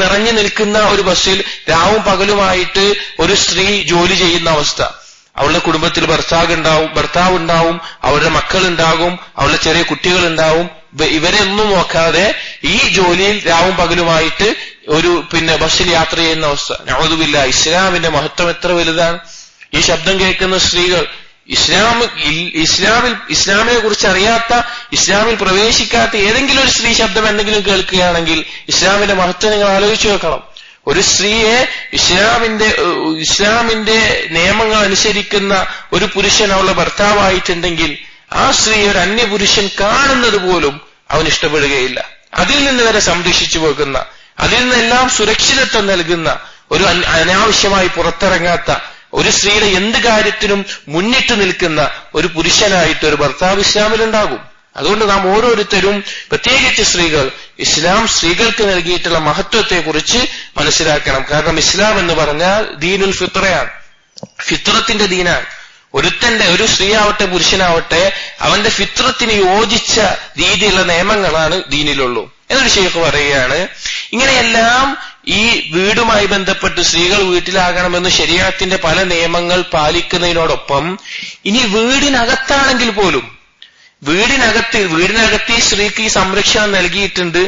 നിറഞ്ഞു നിൽക്കുന്ന ഒരു ബസ്സിൽ രാവും പകലുമായിട്ട് ഒരു സ്ത്രീ ജോലി ചെയ്യുന്ന അവസ്ഥ. അവളുടെ കുടുംബത്തിൽ ഭർത്താവ് ഉണ്ടാവും, അവരുടെ മക്കളുണ്ടാകും, അവളുടെ ചെറിയ കുട്ടികളുണ്ടാവും. ഇവരെ ഒന്നും നോക്കാതെ ഈ ജോലിയിൽ രാവും പകലുമായിട്ട് ഒരു ബസ്സിൽ യാത്ര ചെയ്യുന്ന അവസ്ഥ. നഊദു ബില്ലാഹ്. ഇസ്ലാമിന്റെ മഹത്വം എത്ര വലുതാണ്. ഈ ശബ്ദം കേൾക്കുന്ന സ്ത്രീകൾ ഇസ്ലാമിനെ കുറിച്ച് അറിയാത്ത, ഇസ്ലാമിൽ പ്രവേശിക്കാത്ത ഏതെങ്കിലും ഒരു സ്ത്രീ ശബ്ദം എന്തെങ്കിലും കേൾക്കുകയാണെങ്കിൽ ഇസ്ലാമിന്റെ മഹത്വം നിങ്ങൾ ആലോചിച്ചു നോക്കണം. ഒരു സ്ത്രീയെ ഇസ്ലാമിന്റെ നിയമങ്ങൾ അനുസരിക്കുന്ന ഒരു പുരുഷൻ അവളുടെ ഭർത്താവായിട്ടുണ്ടെങ്കിൽ ആ സ്ത്രീ ഒരു അന്യപുരുഷൻ കാണുന്നത് പോലും അവൻ ഇഷ്ടപ്പെടുകയില്ല. അതിൽ നിന്ന് വരെ സംരക്ഷിച്ചു വെക്കുന്ന, അതിൽ നിന്നെല്ലാം സുരക്ഷിതത്വം നൽകുന്ന, ഒരു അനാവശ്യമായി പുറത്തിറങ്ങാത്ത, ഒരു സ്ത്രീയുടെ എന്ത് കാര്യത്തിനും മുന്നിട്ട് നിൽക്കുന്ന ഒരു പുരുഷനായിട്ട് ഒരു ഭർത്താവ് ഇസ്ലാമിലുണ്ടാകും. അതുകൊണ്ട് നാം ഓരോരുത്തരും, പ്രത്യേകിച്ച് സ്ത്രീകൾ, ഇസ്ലാം സ്ത്രീകൾക്ക് നൽകിയിട്ടുള്ള മഹത്വത്തെ കുറിച്ച് മനസ്സിലാക്കണം. കാരണം ഇസ്ലാം എന്ന് പറഞ്ഞാൽ ദീനുൽ ഫിത്രയാണ്, ഫിത്രത്തിന്റെ ദീനാണ്. ഒരു സ്ത്രീയാവട്ടെ പുരുഷനാവട്ടെ അവന്റെ ഫിത്രത്തിന് യോജിച്ച രീതിയിലുള്ള നിയമങ്ങളാണ് ദീനിലുള്ളൂ എന്നൊരു ശൈഖ് പറയുകയാണ്. ഇങ്ങനെയെല്ലാം ഈ വീടുമായി ബന്ധപ്പെട്ട് സ്ത്രീകൾ വീട്ടിലാകണമെന്ന് ശരീഅത്തിന്റെ പല നിയമങ്ങൾ പാലിക്കുന്നതിനോടൊപ്പം ഇനി വീടിനകത്താണെങ്കിൽ പോലും വീടിനകത്ത് ഈ സ്ത്രീക്ക് ഈ സംരക്ഷണം നൽകിയിട്ടുണ്ട്.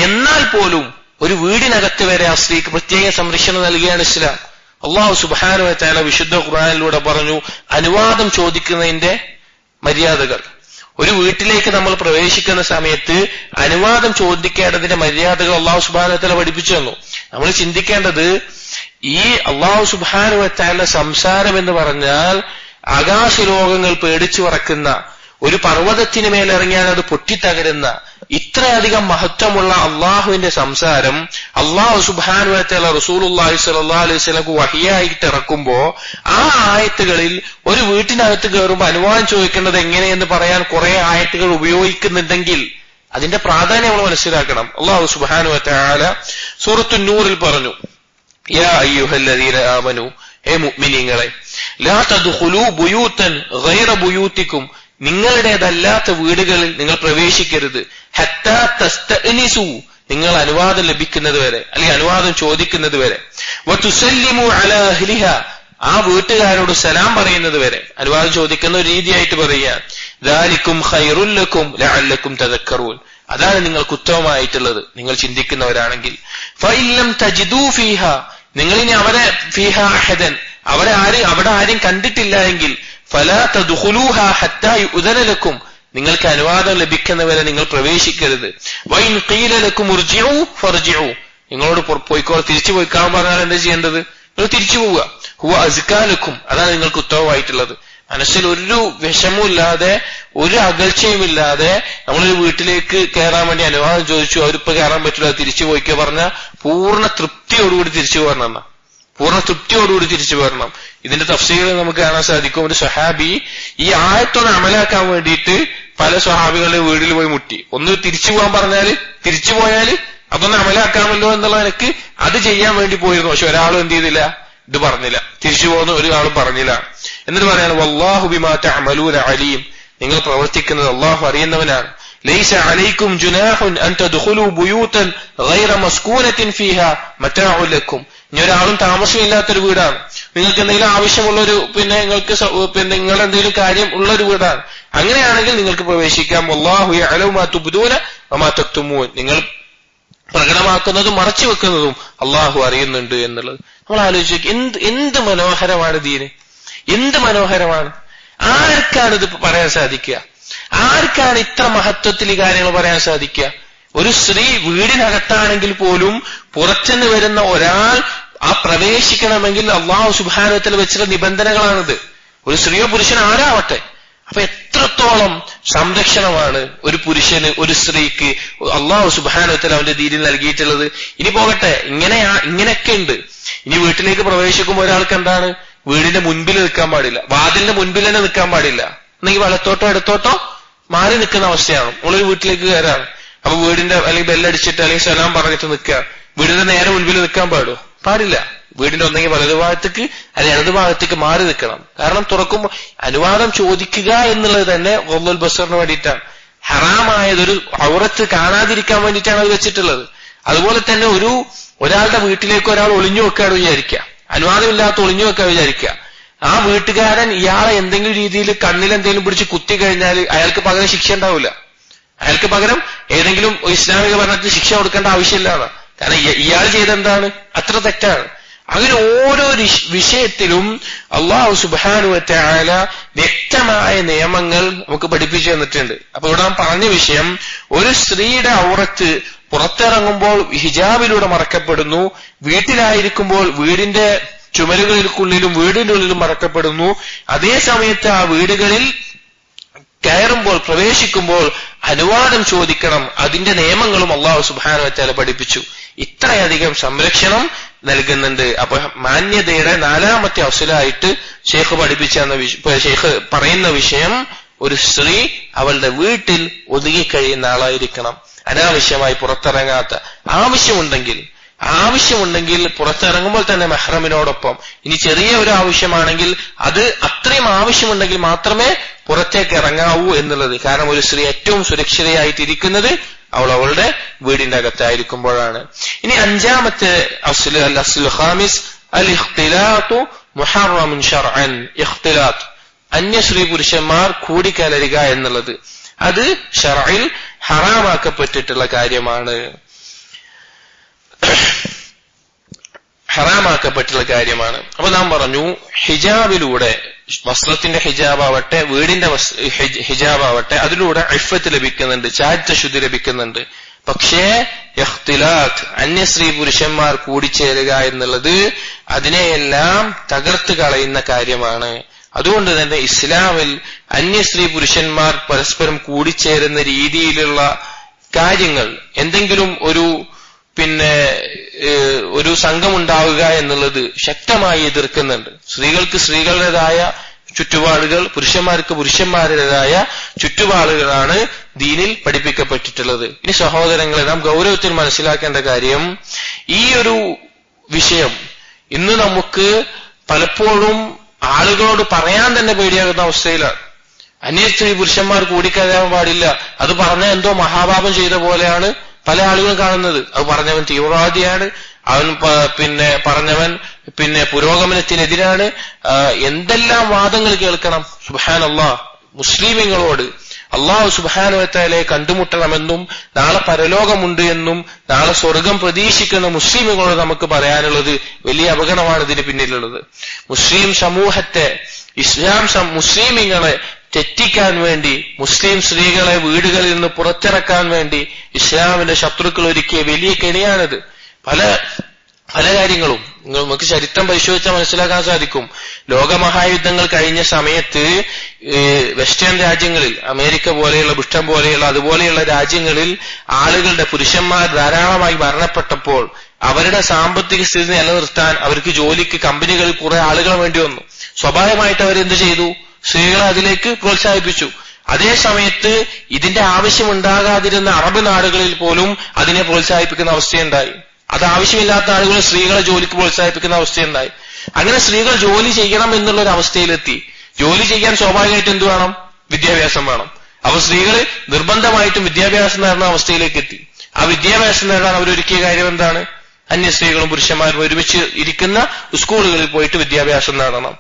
എന്നാൽ പോലും ഒരു വീടിനകത്ത് വരെ ആ സ്ത്രീക്ക് പ്രത്യേക സംരക്ഷണം നൽകിയാണ് ഇസ്ലാം. അല്ലാഹു സുബ്ഹാനഹു വ തആല വിശുദ്ധ ഖുർആനിലൂടെ പറഞ്ഞു അനുവാദം ചോദിക്കുന്നതിന്റെ മര്യാദകൾ. ഒരു വീട്ടിലേക്ക് നമ്മൾ പ്രവേശിക്കുന്ന സമയത്ത് അനുവാദം ചോദിക്കേണ്ടതിന്റെ മര്യാദകൾ അല്ലാഹു സുബ്ഹാനഹു വ തആല പഠിപ്പിച്ചു തന്നു. നമ്മൾ ചിന്തിക്കേണ്ടത് ഈ അല്ലാഹു സുബ്ഹാനഹു വ തആല സംസാരം എന്ന് പറഞ്ഞാൽ ആകാശലോകങ്ങൾ പേടിച്ചു പറക്കുന്ന, ഒരു പർവ്വതത്തിന് മേലിറങ്ങിയാൽ അത് പൊട്ടിത്തകരുന്ന ഇത്രയധികം മഹത്വമുള്ള അള്ളാഹുവിന്റെ സംസാരം അള്ളാഹു സുബ്ഹാനഹു വ തആല റസൂലുള്ളാഹി സ്വല്ലല്ലാഹു അലൈഹി വസല്ലമക്ക് വഹിയായിട്ട് ഇറക്കുമ്പോ ആ ആയത്തുകളിൽ ഒരു വീട്ടിനകത്ത് കയറുമ്പോൾ അനുവാദം ചോദിക്കേണ്ടത് എങ്ങനെയെന്ന് പറയാൻ കുറെ ആയത്തുകൾ ഉപയോഗിക്കുന്നുണ്ടെങ്കിൽ അതിന്റെ പ്രാധാന്യം നമ്മൾ മനസ്സിലാക്കണം. അള്ളാഹു സുബ്ഹാനഹു വ തആല സൂറത്തുൻ നൂറിൽ പറഞ്ഞു, യാ അയ്യുഹല്ലദീന ആമനു, ഹേ മുഅ്മിനീങ്ങളെ, ലാ തദ്ഖുലൂ ബുയൂതൻ ഗൈറ ബുയൂതികും, നിങ്ങളുടേതല്ലാത്ത വീടുകളിൽ നിങ്ങൾ പ്രവേശിക്കരുത്. ഹത്താ തസ്തഅനിസു, നിങ്ങൾ അനുവാദം ലഭിക്കുന്നത് വരെ, അല്ലെങ്കിൽ അനുവാദം ചോദിക്കുന്നത് വരെ. വതുസല്ലിമു അലാ അഹ്ലിഹ, ആ വീട്ടുകാരോട് സലാം പറയുന്നത് വരെ. അനുവാദം ചോദിക്കുന്ന ഒരു രീതിയായിട്ട് പറയുക. ദാലികും ഖൈറുൽ ലക്കും ലഅല്ലക്കും തദക്കറൂൻ, അതാണ് നിങ്ങൾക്ക് ഉത്തമമായിട്ടുള്ളത് നിങ്ങൾ ചിന്തിക്കുന്നവരാണെങ്കിൽ. ഫഇല്ലം തജിദൂ ഫീഹ, നിങ്ങളിനി അവരെ ഫീഹ അഹദൻ, അവിടെ ആരും കണ്ടിട്ടില്ല എങ്കിൽ ഫലാ തദ്ഖുലൂഹ ഹത്താ യുഅ്ദന ലക്കും, നിങ്ങൾക്ക് അനുവാദം ലഭിക്കുന്നവരെ നിങ്ങൾ പ്രവേശിക്കരുത്. വഇൻ ഖീല ലക്കും ഉർജിഉ ഫർജിഉ, നിങ്ങളോട് പോയിക്കോളൂ, തിരിച്ചു പോയിക്കാൻ പറഞ്ഞാൽ എന്താ ചെയ്യേണ്ടത്? നിങ്ങൾ തിരിച്ചു പോവുക. ഹുവ അസ്കാ ലക്കും, അതാണ് നിങ്ങൾക്ക് ഉത്തമമായിട്ടുള്ളത്. മനസ്സിൽ ഒരു വിഷമമില്ലാതെ ഒരു അകൽച്ചയുമില്ലാതെ നമ്മളൊരു വീട്ടിലേക്ക് കയറാൻ വേണ്ടി അനുവാദം ചോദിച്ചു, അവരിപ്പോ കയറാൻ പറ്റില്ല, തിരിച്ചു പോയിക്കോ പറഞ്ഞാൽ പൂർണ്ണ തൃപ്തിയോടുകൂടി തിരിച്ചു പോരണം. തിരിച്ചു വരണം. ഇതിന്റെ തഫ്സീറിൽ നമുക്ക് കാണാൻ സാധിക്കും, ഒരു സ്വഹാബി ഈ ആയത്തൊന്ന് അമലാക്കാൻ വേണ്ടിയിട്ട് പല സ്വഹാബികളുടെ വീട്ടിൽ പോയി മുട്ടി. ഒന്ന് തിരിച്ചു പോകാൻ പറഞ്ഞാല്, തിരിച്ചു പോയാല് അതൊന്ന് അമലാക്കാമല്ലോ എന്നുള്ള നിലക്ക് അത് ചെയ്യാൻ വേണ്ടി പോയിരുന്നു. പക്ഷെ ഒരാളും എന്ത് ചെയ്തില്ല, ഇത് പറഞ്ഞില്ല, തിരിച്ചു പോകുന്ന ഒരാളും പറഞ്ഞില്ല. എന്നിട്ട് പറയാണ്, വല്ലാഹു ബിമാ തഅമലൂന അലീം, നിങ്ങൾ പ്രവർത്തിക്കുന്നത് അള്ളാഹു അറിയുന്നവനാണ്. ലൈസ അലൈക്കും ജുനാഹുൻ അൻ തദ്ഖുലൂ ബുയൂതൻ ഗൈറ മസ്കൂനത്തിൻ ഫീഹാ മതാഉ ലക്കും, ഇനി ഒരാളും താമസമില്ലാത്തൊരു വീടാണ്, നിങ്ങൾക്ക് എന്തെങ്കിലും ആവശ്യമുള്ളൊരു നിങ്ങളുടെ എന്തെങ്കിലും കാര്യം ഉള്ളൊരു വീടാണ്, അങ്ങനെയാണെങ്കിൽ നിങ്ങൾക്ക് പ്രവേശിക്കാം. വല്ലാഹു യഅലമു മാ തുബ്ദൂന വമാ തക്തുമൂൻ, നിങ്ങൾ പ്രകടമാക്കുന്നതും മറച്ചു വെക്കുന്നതും അള്ളാഹു അറിയുന്നുണ്ട് എന്നുള്ളത് നമ്മൾ ആലോചിച്ചു. എന്ത് മനോഹരമാണ് ദീന്, എന്ത് മനോഹരമാണ്. ആർക്കാണ് ഇത് പറയാൻ സാധിക്കുക? ആർക്കാണ് ഇത്ര മഹത്വത്തിൽ ഈ കാര്യങ്ങൾ പറയാൻ സാധിക്കുക? ഒരു സ്ത്രീ വീടിനകത്താണെങ്കിൽ പോലും പുറത്തുനിന്ന് വരുന്ന ഒരാൾ ആ പ്രവേശിക്കണമെങ്കിൽ അള്ളാഹു സുബ്ഹാനഹു വ തആല വെച്ചിട്ടുള്ള നിബന്ധനകളാണിത്. ഒരു സ്ത്രീയോ പുരുഷനോ ആരാവട്ടെ. അപ്പൊ എത്രത്തോളം സംരക്ഷണമാണ് ഒരു പുരുഷന്, ഒരു സ്ത്രീക്ക് അള്ളാഹു സുബ്ഹാനഹു വ തആല അവന്റെ ദീനിൽ നൽകിയിട്ടുള്ളത്. ഇനി പോകട്ടെ, ഇങ്ങനെയൊക്കെ ഉണ്ട്. ഇനി വീട്ടിലേക്ക് പ്രവേശിക്കുമ്പോൾ ഒരാൾക്ക് എന്താണ്, വീടിന്റെ മുൻപിൽ നിൽക്കാൻ പാടില്ല, വാതിലിന്റെ മുൻപിൽ തന്നെ നിൽക്കാൻ പാടില്ല, എന്നെങ്കിൽ വലത്തോട്ടോ ഇടത്തോട്ടോ മാറി നിൽക്കുന്ന അവസ്ഥയാണ്. നമ്മളൊരു വീട്ടിലേക്ക് കയറാണ്, അപ്പൊ വീടിന്റെ അല്ലെങ്കിൽ ബെല്ലടിച്ചിട്ട് അല്ലെങ്കിൽ സലാം പറഞ്ഞിട്ട് നിൽക്കുക, വീടിന്റെ നേരെ മുൻപിൽ നിൽക്കാൻ പാടില്ല. വീടിന്റെ ഒന്നെങ്കിൽ വലതു ഭാഗത്തേക്ക് അല്ലെങ്കിൽ ഇടതു ഭാഗത്തേക്ക് മാറി നിൽക്കണം. കാരണം തുറക്കുമ്പോൾ അനുവാദം ചോദിക്കുക എന്നുള്ളത് തന്നെ ഗുദ്ദുൽ ബസറിന് വേണ്ടിയിട്ടാണ്. ഹറാമായതൊരു ഔറത്ത് കാണാതിരിക്കാൻ വേണ്ടിയിട്ടാണ് അത് വെച്ചിട്ടുള്ളത്. അതുപോലെ തന്നെ ഒരാളുടെ വീട്ടിലേക്ക് ഒരാൾ ഒളിഞ്ഞു വെക്കാണ് വിചാരിക്കുക, അനുവാദമില്ലാത്ത ഒളിഞ്ഞു വെക്കാൻ വിചാരിക്കുക. ആ വീട്ടുകാരൻ ഇയാളെ എന്തെങ്കിലും രീതിയിൽ കണ്ണിലെന്തെങ്കിലും പിടിച്ച് കുത്തി കഴിഞ്ഞാൽ അയാൾക്ക് പകരം ശിക്ഷ ഉണ്ടാവില്ല. അയാൾക്ക് പകരം ഏതെങ്കിലും ഇസ്ലാമിക ഭരണത്തിൽ ശിക്ഷ കൊടുക്കേണ്ട ആവശ്യമില്ലാണ്. കാരണം ഇയാൾ ചെയ്തെന്താണ്, അത്ര തെറ്റാണ്. അങ്ങനെ ഓരോ വിഷയത്തിലും അല്ലാഹു സുബ്ഹാനഹു വ തആല വ്യക്തമായ നിയമങ്ങൾ നമുക്ക് പഠിപ്പിച്ചു തന്നിട്ടുണ്ട്. അപ്പൊ ഇവിടെ നാം പറഞ്ഞ വിഷയം, ഒരു സ്ത്രീയുടെ ഔറത്ത് പുറത്തിറങ്ങുമ്പോൾ ഹിജാബിലൂടെ മറക്കപ്പെടുന്നു, വീട്ടിലായിരിക്കുമ്പോൾ വീടിന്റെ ചുമരുകൾക്കുള്ളിലും വീടിന്റെ ഉള്ളിലും മറക്കപ്പെടുന്നു. അതേ സമയത്ത് ആ വീടുകളിൽ കയറുമ്പോൾ പ്രവേശിക്കുമ്പോൾ അനുവാദം ചോദിക്കണം. അതിന്റെ നിയമങ്ങളും അല്ലാഹു സുബ്ഹാനഹു വ തആല പഠിപ്പിച്ചു. ഇത്രയധികം സംരക്ഷണം നൽകുന്നുണ്ട്. അപ്പൊ മാന്യതയുടെ നാലാമത്തെ അസ്ലായിട്ട് ഷെയ്ഖ് പഠിപ്പിച്ച ഷെയ്ഖ് പറയുന്ന വിഷയം, ഒരു സ്ത്രീ അവളുടെ വീട്ടിൽ ഒതുങ്ങിക്കഴിയുന്ന ആളായിരിക്കണം. അനാവശ്യമായി പുറത്തിറങ്ങാത്ത, ആവശ്യമുണ്ടെങ്കിൽ പുറത്തിറങ്ങുമ്പോൾ തന്നെ മെഹ്റമിനോടൊപ്പം. ഇനി ചെറിയ ഒരു ആവശ്യമാണെങ്കിൽ അത് അത്രയും ആവശ്യമുണ്ടെങ്കിൽ മാത്രമേ പുറത്തേക്ക് ഇറങ്ങാവൂ എന്നുള്ളത്. കാരണം ഒരു സ്ത്രീ ഏറ്റവും സുരക്ഷിതയായിട്ടിരിക്കുന്നത് അവളുടെ വീടിന്റെ അകത്തായിരിക്കുമ്പോഴാണ്. ഇനി അഞ്ചാമത്തെ അസ്ലുൽ ഖാമിസ് അൽ ഇഖ്തിലാത്തു മുഹറമുൻ ശർഅൻ. ഇഖ്തിലാത്ത്, അന്യ സ്ത്രീ പുരുഷന്മാർ കൂടിക്കലരുക എന്നുള്ളത് അത് ശർഇൽ ഹറാമാക്കപ്പെട്ടിട്ടുള്ള കാര്യമാണ്. അപ്പൊ നാം പറഞ്ഞു, ഹിജാബിലൂടെ, വസ്ത്രത്തിന്റെ ഹിജാബാവട്ടെ വീടിന്റെ ഹിജാബാവട്ടെ, അതിലൂടെ ഇഫ്ഫത്ത് ലഭിക്കുന്നുണ്ട്, ചാരിത്രശുദ്ധി ലഭിക്കുന്നുണ്ട്. പക്ഷേ ഇഖ്തിലാത്ത്, അന്യ സ്ത്രീ പുരുഷന്മാർ കൂടിച്ചേരുക എന്നുള്ളത് അതിനെയെല്ലാം തകർത്ത് കളയുന്ന കാര്യമാണ്. അതുകൊണ്ട് തന്നെ ഇസ്ലാമിൽ അന്യ സ്ത്രീ പുരുഷന്മാർ പരസ്പരം കൂടിച്ചേരുന്ന രീതിയിലുള്ള കാര്യങ്ങൾ, എന്തെങ്കിലും ഒരു സംഘമുണ്ടാവുക എന്നുള്ളത് ശക്തമായി എതിർക്കുന്നുണ്ട്. സ്ത്രീകൾക്ക് സ്ത്രീകളുടേതായ ചുറ്റുപാടുകൾ, പുരുഷന്മാർക്ക് പുരുഷന്മാരുടേതായ ചുറ്റുപാടുകളാണ് ദീനിൽ പഠിപ്പിക്കപ്പെട്ടിട്ടുള്ളത്. ഇനി സഹോദരങ്ങളെ, നാം ഗൗരവത്തിൽ മനസ്സിലാക്കേണ്ട കാര്യം, ഈ ഒരു വിഷയം ഇന്ന് നമുക്ക് പലപ്പോഴും ആളുകളോട് പറയാൻ തന്നെ പേടിയാകുന്ന അവസ്ഥയിലാണ്. അന്യ സ്ത്രീ പുരുഷന്മാർ കൂടിക്കലരാൻ പാടില്ല, അത് പറഞ്ഞ എന്തോ മഹാപാപം ചെയ്ത പോലെയാണ് പല ആളുകളും കാണുന്നത്. അത് പറഞ്ഞവൻ തീവ്രവാദിയാണ്, അവൻ പറഞ്ഞവൻ പുരോഗമനത്തിനെതിരാണ്, എന്തെല്ലാം വാദങ്ങൾ കേൾക്കണം. സുബ്ഹാനല്ലാഹ്, മുസ്ലിമീങ്ങളോട് അല്ലാഹു സുബ്ഹാനഹു വ തആലയെ കണ്ടുമുട്ടണമെന്നും നാളെ പരലോകമുണ്ട് എന്നും നാളെ സ്വർഗം പ്രതീക്ഷിക്കുന്ന മുസ്ലിമുകളോട് നമുക്ക് പറയാനുള്ളത് വലിയ അപകടമാണ് ഇതിന് പിന്നിലുള്ളത്. മുസ്ലിം സമൂഹത്തെ, മുസ്ലിമീങ്ങളെ തെറ്റിക്കാൻ വേണ്ടി, മുസ്ലിം സ്ത്രീകളെ വീടുകളിൽ നിന്ന് പുറത്തിറക്കാൻ വേണ്ടി ഇസ്ലാമിന്റെ ശത്രുക്കൾ ഒരുക്കിയ വലിയ കെണിയാണിത്. പല കാര്യങ്ങളും നമുക്ക് ചരിത്രം പരിശോധിച്ചാൽ മനസ്സിലാക്കാൻ സാധിക്കും. ലോകമഹായുദ്ധങ്ങൾ കഴിഞ്ഞ സമയത്ത് വെസ്റ്റേൺ രാജ്യങ്ങളിൽ, അമേരിക്ക പോലെയുള്ള, ബ്രിട്ടൻ പോലെയുള്ള അതുപോലെയുള്ള രാജ്യങ്ങളിൽ ആളുകളുടെ പുരുഷന്മാർ ധാരാളമായി മരണപ്പെട്ടപ്പോൾ അവരുടെ സാമ്പത്തിക സ്ഥിതി നിലനിർത്താൻ അവർക്ക് ജോലിക്ക് കമ്പനികളിൽ കുറെ ആളുകൾ വേണ്ടി വന്നു. സ്വാഭാവികമായിട്ട് അവരെന്ത് ചെയ്തു? സ്ത്രീകളെ അതിലേക്ക് പ്രോത്സാഹിപ്പിച്ചു. അതേ സമയത്ത് ഇതിന്റെ ആവശ്യമുണ്ടാകാതിരുന്ന അറബ് നാടുകളിൽ പോലും അതിനെ പ്രോത്സാഹിപ്പിക്കുന്ന അവസ്ഥയുണ്ടായി. അത് ആവശ്യമില്ലാത്ത ആളുകൾ സ്ത്രീകളെ ജോലിക്ക് പ്രോത്സാഹിപ്പിക്കുന്ന അവസ്ഥയുണ്ടായി. അങ്ങനെ സ്ത്രീകൾ ജോലി ചെയ്യണം എന്നുള്ള ഒരു അവസ്ഥയിലെത്തി. ജോലി ചെയ്യാൻ സ്വാഭാവികമായിട്ട് എന്ത് വേണം? വിദ്യാഭ്യാസം വേണം. അപ്പൊ സ്ത്രീകൾ നിർബന്ധമായിട്ടും വിദ്യാഭ്യാസം നേടുന്ന അവസ്ഥയിലേക്ക് എത്തി. ആ വിദ്യാഭ്യാസം നേടാൻ അവരൊരുക്കിയ കാര്യം എന്താണ്? അന്യ സ്ത്രീകളും പുരുഷന്മാരും ഒരുമിച്ച് ഇരിക്കുന്ന സ്കൂളുകളിൽ പോയിട്ട് വിദ്യാഭ്യാസം നേടണം.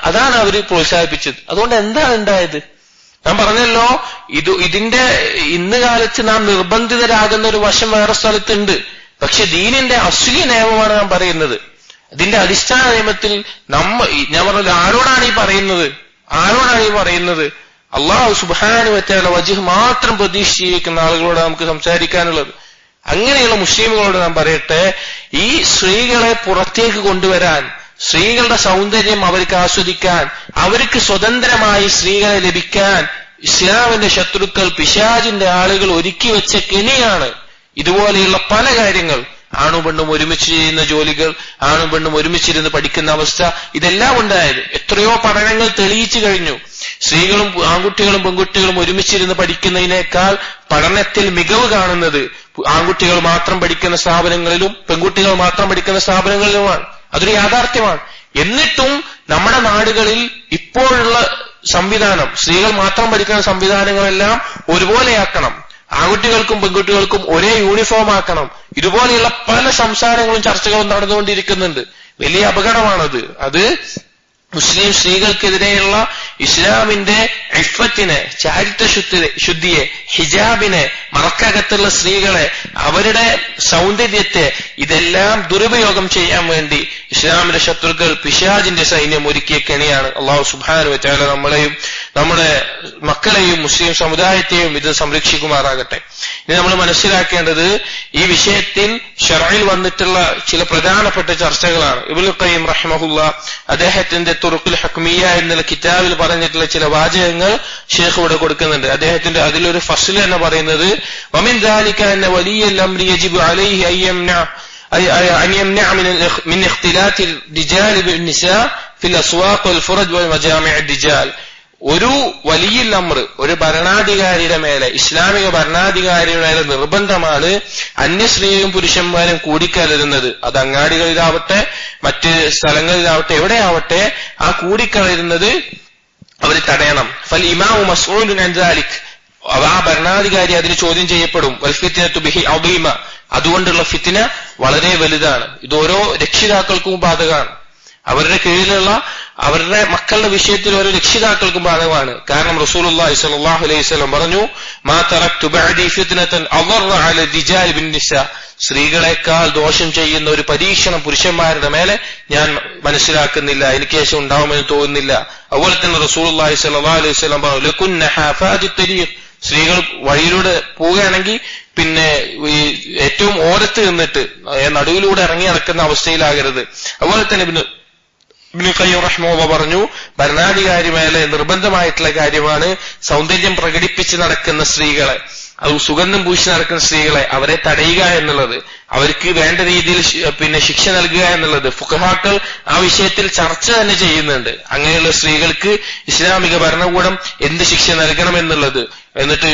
അതാണ് അവർ പ്രോത്സാഹിപ്പിച്ചത്. അതുകൊണ്ട് എന്താണ് ഉണ്ടായത്? ഞാൻ പറഞ്ഞല്ലോ, ഇതിന്റെ ഇന്ന് കാലത്ത് നാം നിർബന്ധിതരാകുന്ന ഒരു വശം വേറെ സ്ഥലത്തുണ്ട്. പക്ഷെ ദീനിന്റെ അസ്ലി നിയമമാണ് നാം പറയുന്നത്. ഇതിന്റെ അടിസ്ഥാന നിയമത്തിൽ ഞാൻ പറഞ്ഞത് ആരോടാണ് ഈ പറയുന്നത്? അല്ലാഹു സുബ്ഹാനഹു വ തആല വജ്ഹ് മാത്രം പ്രതീക്ഷിച്ചിരിക്കുന്ന ആളുകളോട് നമുക്ക് സംസാരിക്കാനുള്ളത്. അങ്ങനെയുള്ള മുസ്ലിമുകളോട് നാം പറയട്ടെ, ഈ സ്ത്രീകളെ പുറത്തേക്ക് കൊണ്ടുവരാൻ, സ്ത്രീകളുടെ സൗന്ദര്യം അവർക്ക് ആസ്വദിക്കാൻ, അവർക്ക് സ്വതന്ത്രമായി സ്ത്രീകളെ ലഭിക്കാൻ ഇസ്ലാമിന്റെ ശത്രുക്കൾ, പിശാചിന്റെ ആളുകൾ ഒരുക്കി വെച്ച കെണിയാണ് ഇതുപോലെയുള്ള പല കാര്യങ്ങൾ. ആണും പെണ്ണും ഒരുമിച്ച് ചെയ്യുന്ന ജോലികൾ, ആണും പെണ്ണും ഒരുമിച്ചിരുന്ന് പഠിക്കുന്ന അവസ്ഥ, ഇതെല്ലാം ഉണ്ടായത്. എത്രയോ പഠനങ്ങൾ തെളിയിച്ചു കഴിഞ്ഞു. സ്ത്രീകളും ആൺകുട്ടികളും പെൺകുട്ടികളും ഒരുമിച്ചിരുന്ന് പഠിക്കുന്നതിനേക്കാൾ പഠനത്തിൽ മികവ് കാണുന്നത് ആൺകുട്ടികൾ മാത്രം പഠിക്കുന്ന സ്ഥാപനങ്ങളിലും പെൺകുട്ടികൾ മാത്രം പഠിക്കുന്ന സ്ഥാപനങ്ങളിലുമാണ്. അതൊരു യാഥാർത്ഥ്യമാണ്. എന്നിട്ടും നമ്മുടെ നാടുകളിൽ ഇപ്പോഴുള്ള സംവിധാനം, സ്ത്രീകൾ മാത്രം പഠിക്കുന്ന സംവിധാനങ്ങളെല്ലാം ഒരുപോലെയാക്കണം, ആൺകുട്ടികൾക്കും പെൺകുട്ടികൾക്കും ഒരേ യൂണിഫോം ആക്കണം. ഇതുപോലെയുള്ള പല സംസാരങ്ങളും ചർച്ചകളും നടന്നുകൊണ്ടിരിക്കുന്നുണ്ട്. വലിയ അപകടമാണത്. അത് മുസ്ലിം സ്ത്രീകൾക്കെതിരെയുള്ള ഇസ്ലാമിന്റെ ഇഫ്ഫത്തിനെ, ചാരിത്രശുദ്ധിയെ, ഹിജാബിനെ, മറക്കകത്തുള്ള സ്ത്രീകളെ, അവരുടെ സൗന്ദര്യത്തെ, ഇതെല്ലാം ദുരുപയോഗം ചെയ്യാൻ വേണ്ടി ഇസ്ലാമിന്റെ ശത്രുക്കൾ, പിശാചിന്റെ സൈന്യം ഒരുക്കിയ കെണിയാണ്. അല്ലാഹു സുബ്ഹാനഹു വ തആല നമ്മളെയും നമ്മുടെ മക്കളെയും മുസ്ലിം സമുദായത്തെയും ഇത് സംരക്ഷിക്കുമാറാകട്ടെ. ഇനി നമ്മൾ മനസ്സിലാക്കേണ്ടത്, ഈ വിഷയത്തിൽ ശർഇൽ വന്നിട്ടുള്ള ചില പ്രധാനപ്പെട്ട ചർച്ചകളാണ്. ഇബ്നുൽ ഖയ്യിം റഹിമഹുല്ലാഹ് അദ്ദേഹത്തിന്റെ തുറുഖുൽ ഹക്മിയ്യ എന്നുള്ള കിതാബിൽ പറഞ്ഞിട്ടുള്ള ചില വാചകങ്ങൾ ഷേഖ് ഇവിടെ കൊടുക്കുന്നുണ്ട്. അദ്ദേഹത്തിന്റെ അതിലൊരു ഫസ്ൽ എന്ന് പറയുന്നത്, വമിൻ ദാലിക അന്ന വലിയൽ അംരി യജിബു അലൈഹി അൻ യംനഅ മിൻ ഇഖ്തിലാത്തി الرجال بالنساء في الاسواق والفرج ومجامع الرجال. ഒരു വലിയ അമ്ർ, ഒരു ഭരണാധികാരിയുടെ മേലെ, ഇസ്ലാമിക ഭരണാധികാരിയുടെ മേലെ നിർബന്ധമാണ് അന്യ സ്ത്രീയും പുരുഷന്മാരും കൂടിക്കലരുന്നത്. അത് അങ്ങാടികളിലാവട്ടെ, മറ്റ് സ്ഥലങ്ങളിലാവട്ടെ, എവിടെയാവട്ടെ, ആ കൂടിക്കലരുന്നത് അവർ തടയണം. ഫൽ ഇമാമു മസ്ഊലുൻ അൻ ദാലിക്, ആ ഭരണാധികാരി അതിന് ചോദ്യം ചെയ്യപ്പെടും. വൽ ഫിത്നതു ബിഹി അദീമ, അതുകൊണ്ടുള്ള ഫിത്ന വളരെ വലുതാണ്. ഇത് ഓരോ രക്ഷിതാക്കൾക്കും ബാധകമാണ്. അവരുടെ കീഴിലുള്ള അവരുടെ മക്കളുടെ വിഷയത്തിൽ ഓരോ രക്ഷിതാക്കൾക്കും ബാധകമാണ്. കാരണം റസൂലുള്ളാഹി സ്വല്ലല്ലാഹു അലൈഹി വസല്ലം പറഞ്ഞു, മാ തറക്തു ബഅദി ഫിത്നതൻ അദറ അല ദിജാൽ ബിൻ നിസാ, സ്ത്രീകളെക്കാൾ ദോഷം ചെയ്യുന്ന ഒരു പരീക്ഷണം പുരുഷന്മാരുടെ മേലെ ഞാൻ മനസ്സിലാക്കുന്നില്ല, എനിക്ക് ശേഷം ഉണ്ടാവുമെന്ന് തോന്നുന്നില്ല. അതുപോലെ തന്നെ റസൂലുള്ളാഹി സ്വല്ലല്ലാഹു അലൈഹി വസല്ലം പറഞ്ഞു, ലകുന്ന ഹാഫാദി തരീഖ്, സ്ത്രീകൾ വഴിയിലൂടെ പോവുകയാണെങ്കിൽ പിന്നെ ഏറ്റവും ഓരത്ത് നിന്നിട്ട് നടുവിലൂടെ ഇറങ്ങി നടക്കുന്ന അവസ്ഥയിലാകരുത്. അതുപോലെ തന്നെ ഇബ്നു ഖയ്യിം റഹിമഹുല്ലാഹ് പറഞ്ഞു, ഭരണാധികാരി മേലെ നിർബന്ധമായിട്ടുള്ള കാര്യമാണ് സൗന്ദര്യം പ്രകടിപ്പിച്ച് നടക്കുന്ന സ്ത്രീകളെ, അത് സുഗന്ധം പൂശി നടക്കുന്ന സ്ത്രീകളെ അവരെ തടയുക എന്നുള്ളത്, അവർക്ക് വേണ്ട രീതിയിൽ പിന്നെ ശിക്ഷ നൽകുക എന്നുള്ളത്. ഫുഖഹാക്കൾ ആ വിഷയത്തിൽ ചർച്ച തന്നെ ചെയ്യുന്നുണ്ട്. അങ്ങനെയുള്ള സ്ത്രീകൾക്ക് ഇസ്ലാമിക ഭരണകൂടം എന്ത് ശിക്ഷ നൽകണം എന്നുള്ളത്. എന്നിട്ട്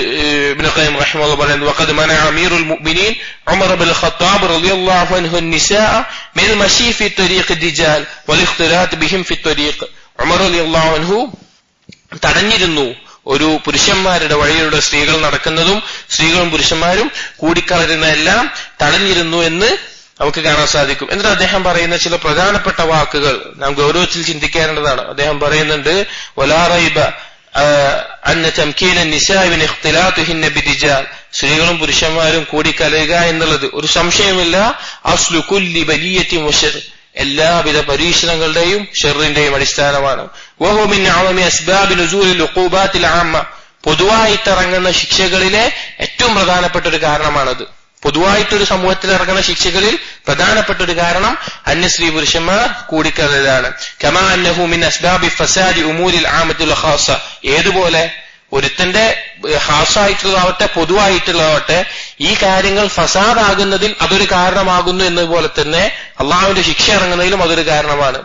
ഇബ്നു ഖയ്യിം റഹിമഹുല്ലാഹ് പറയുന്നു, വഖദ് മനഅ അമീറുൽ മുഅ്മിനീൻ ഉമർ ഇബ്നുൽ ഖത്താബ് റളിയല്ലാഹു അൻഹു അൻ-നിസാ മിൻ മശീ ഫി ത്വരീഖ് ദിജാൽ വൽ ഇഖ്തിലാത്ത് ബിഹിം ഫി ത്വരീഖ്. ഉമർ റളിയല്ലാഹു അൻഹു തടഞ്ഞിരുന്നു ഒരു പുരുഷന്മാരുടെ വഴിയിലൂടെ സ്ത്രീകൾ നടക്കുന്നതും സ്ത്രീകളും പുരുഷന്മാരും കൂടിക്കലരുന്നതെല്ലാം തടഞ്ഞിരുന്നു എന്ന് നമുക്ക് കാണാൻ സാധിക്കും. എന്നിട്ട് അദ്ദേഹം പറയുന്ന ചില പ്രധാനപ്പെട്ട വാക്കുകൾ നാം ഗൗരവത്തിൽ ചിന്തിക്കേണ്ടതാണ്. അദ്ദേഹം പറയുന്നുണ്ട്, വലാ റൈബ അന്ന തംകീന നിസാഇ മിൻ ഇഖ്തിലാത്തിഹിന്ന ബിരിജാൽ, സ്ത്രീകളും പുരുഷന്മാരും കൂടിക്കലരുക എന്നുള്ളത് ഒരു സംശയമില്ല അസ്ലു കുല്ലി ബലിയത്തി മുശർ, എല്ലാവിധ പരീക്ഷണങ്ങളുടെയും ഷർറിന്റെയും അടിസ്ഥാനമാണ്. വഹു മിൻ അഅമി അസ്ബാബി നുസൂലിൽ ഉഖൂബാത്തിൽ ആമ്മ, പൊതുവായിട്ടിറങ്ങുന്ന ശിക്ഷകളിലെ ഏറ്റവും പ്രധാനപ്പെട്ട ഒരു കാരണമാണത്. പൊതുവായിട്ടൊരു സമൂഹത്തിൽ ഇറങ്ങുന്ന ശിക്ഷകളിൽ പ്രധാനപ്പെട്ട ഒരു കാരണം അന്യസ്ത്രീ പുരുഷന്മാർ കൂടിക്കലരാണ്. കമാ അന്നഹു മിൻ അസ്ബാബി ഫസാദി ഉമൂരിൽ ആമത്തുൽ ഖാസ, ഏതുപോലെ ഒരുത്തന്റെ ഖാസായിട്ടുള്ളതാവട്ടെ പൊതുവായിട്ടുള്ളതാവട്ടെ ഈ കാര്യങ്ങൾ ഫസാദാകുന്നതിൽ അതൊരു കാരണമാകുന്നു എന്നതുപോലെ തന്നെ അള്ളാഹുവിന്റെ ശിക്ഷ ഇറങ്ങുന്നതിലും അതൊരു കാരണമാണ്.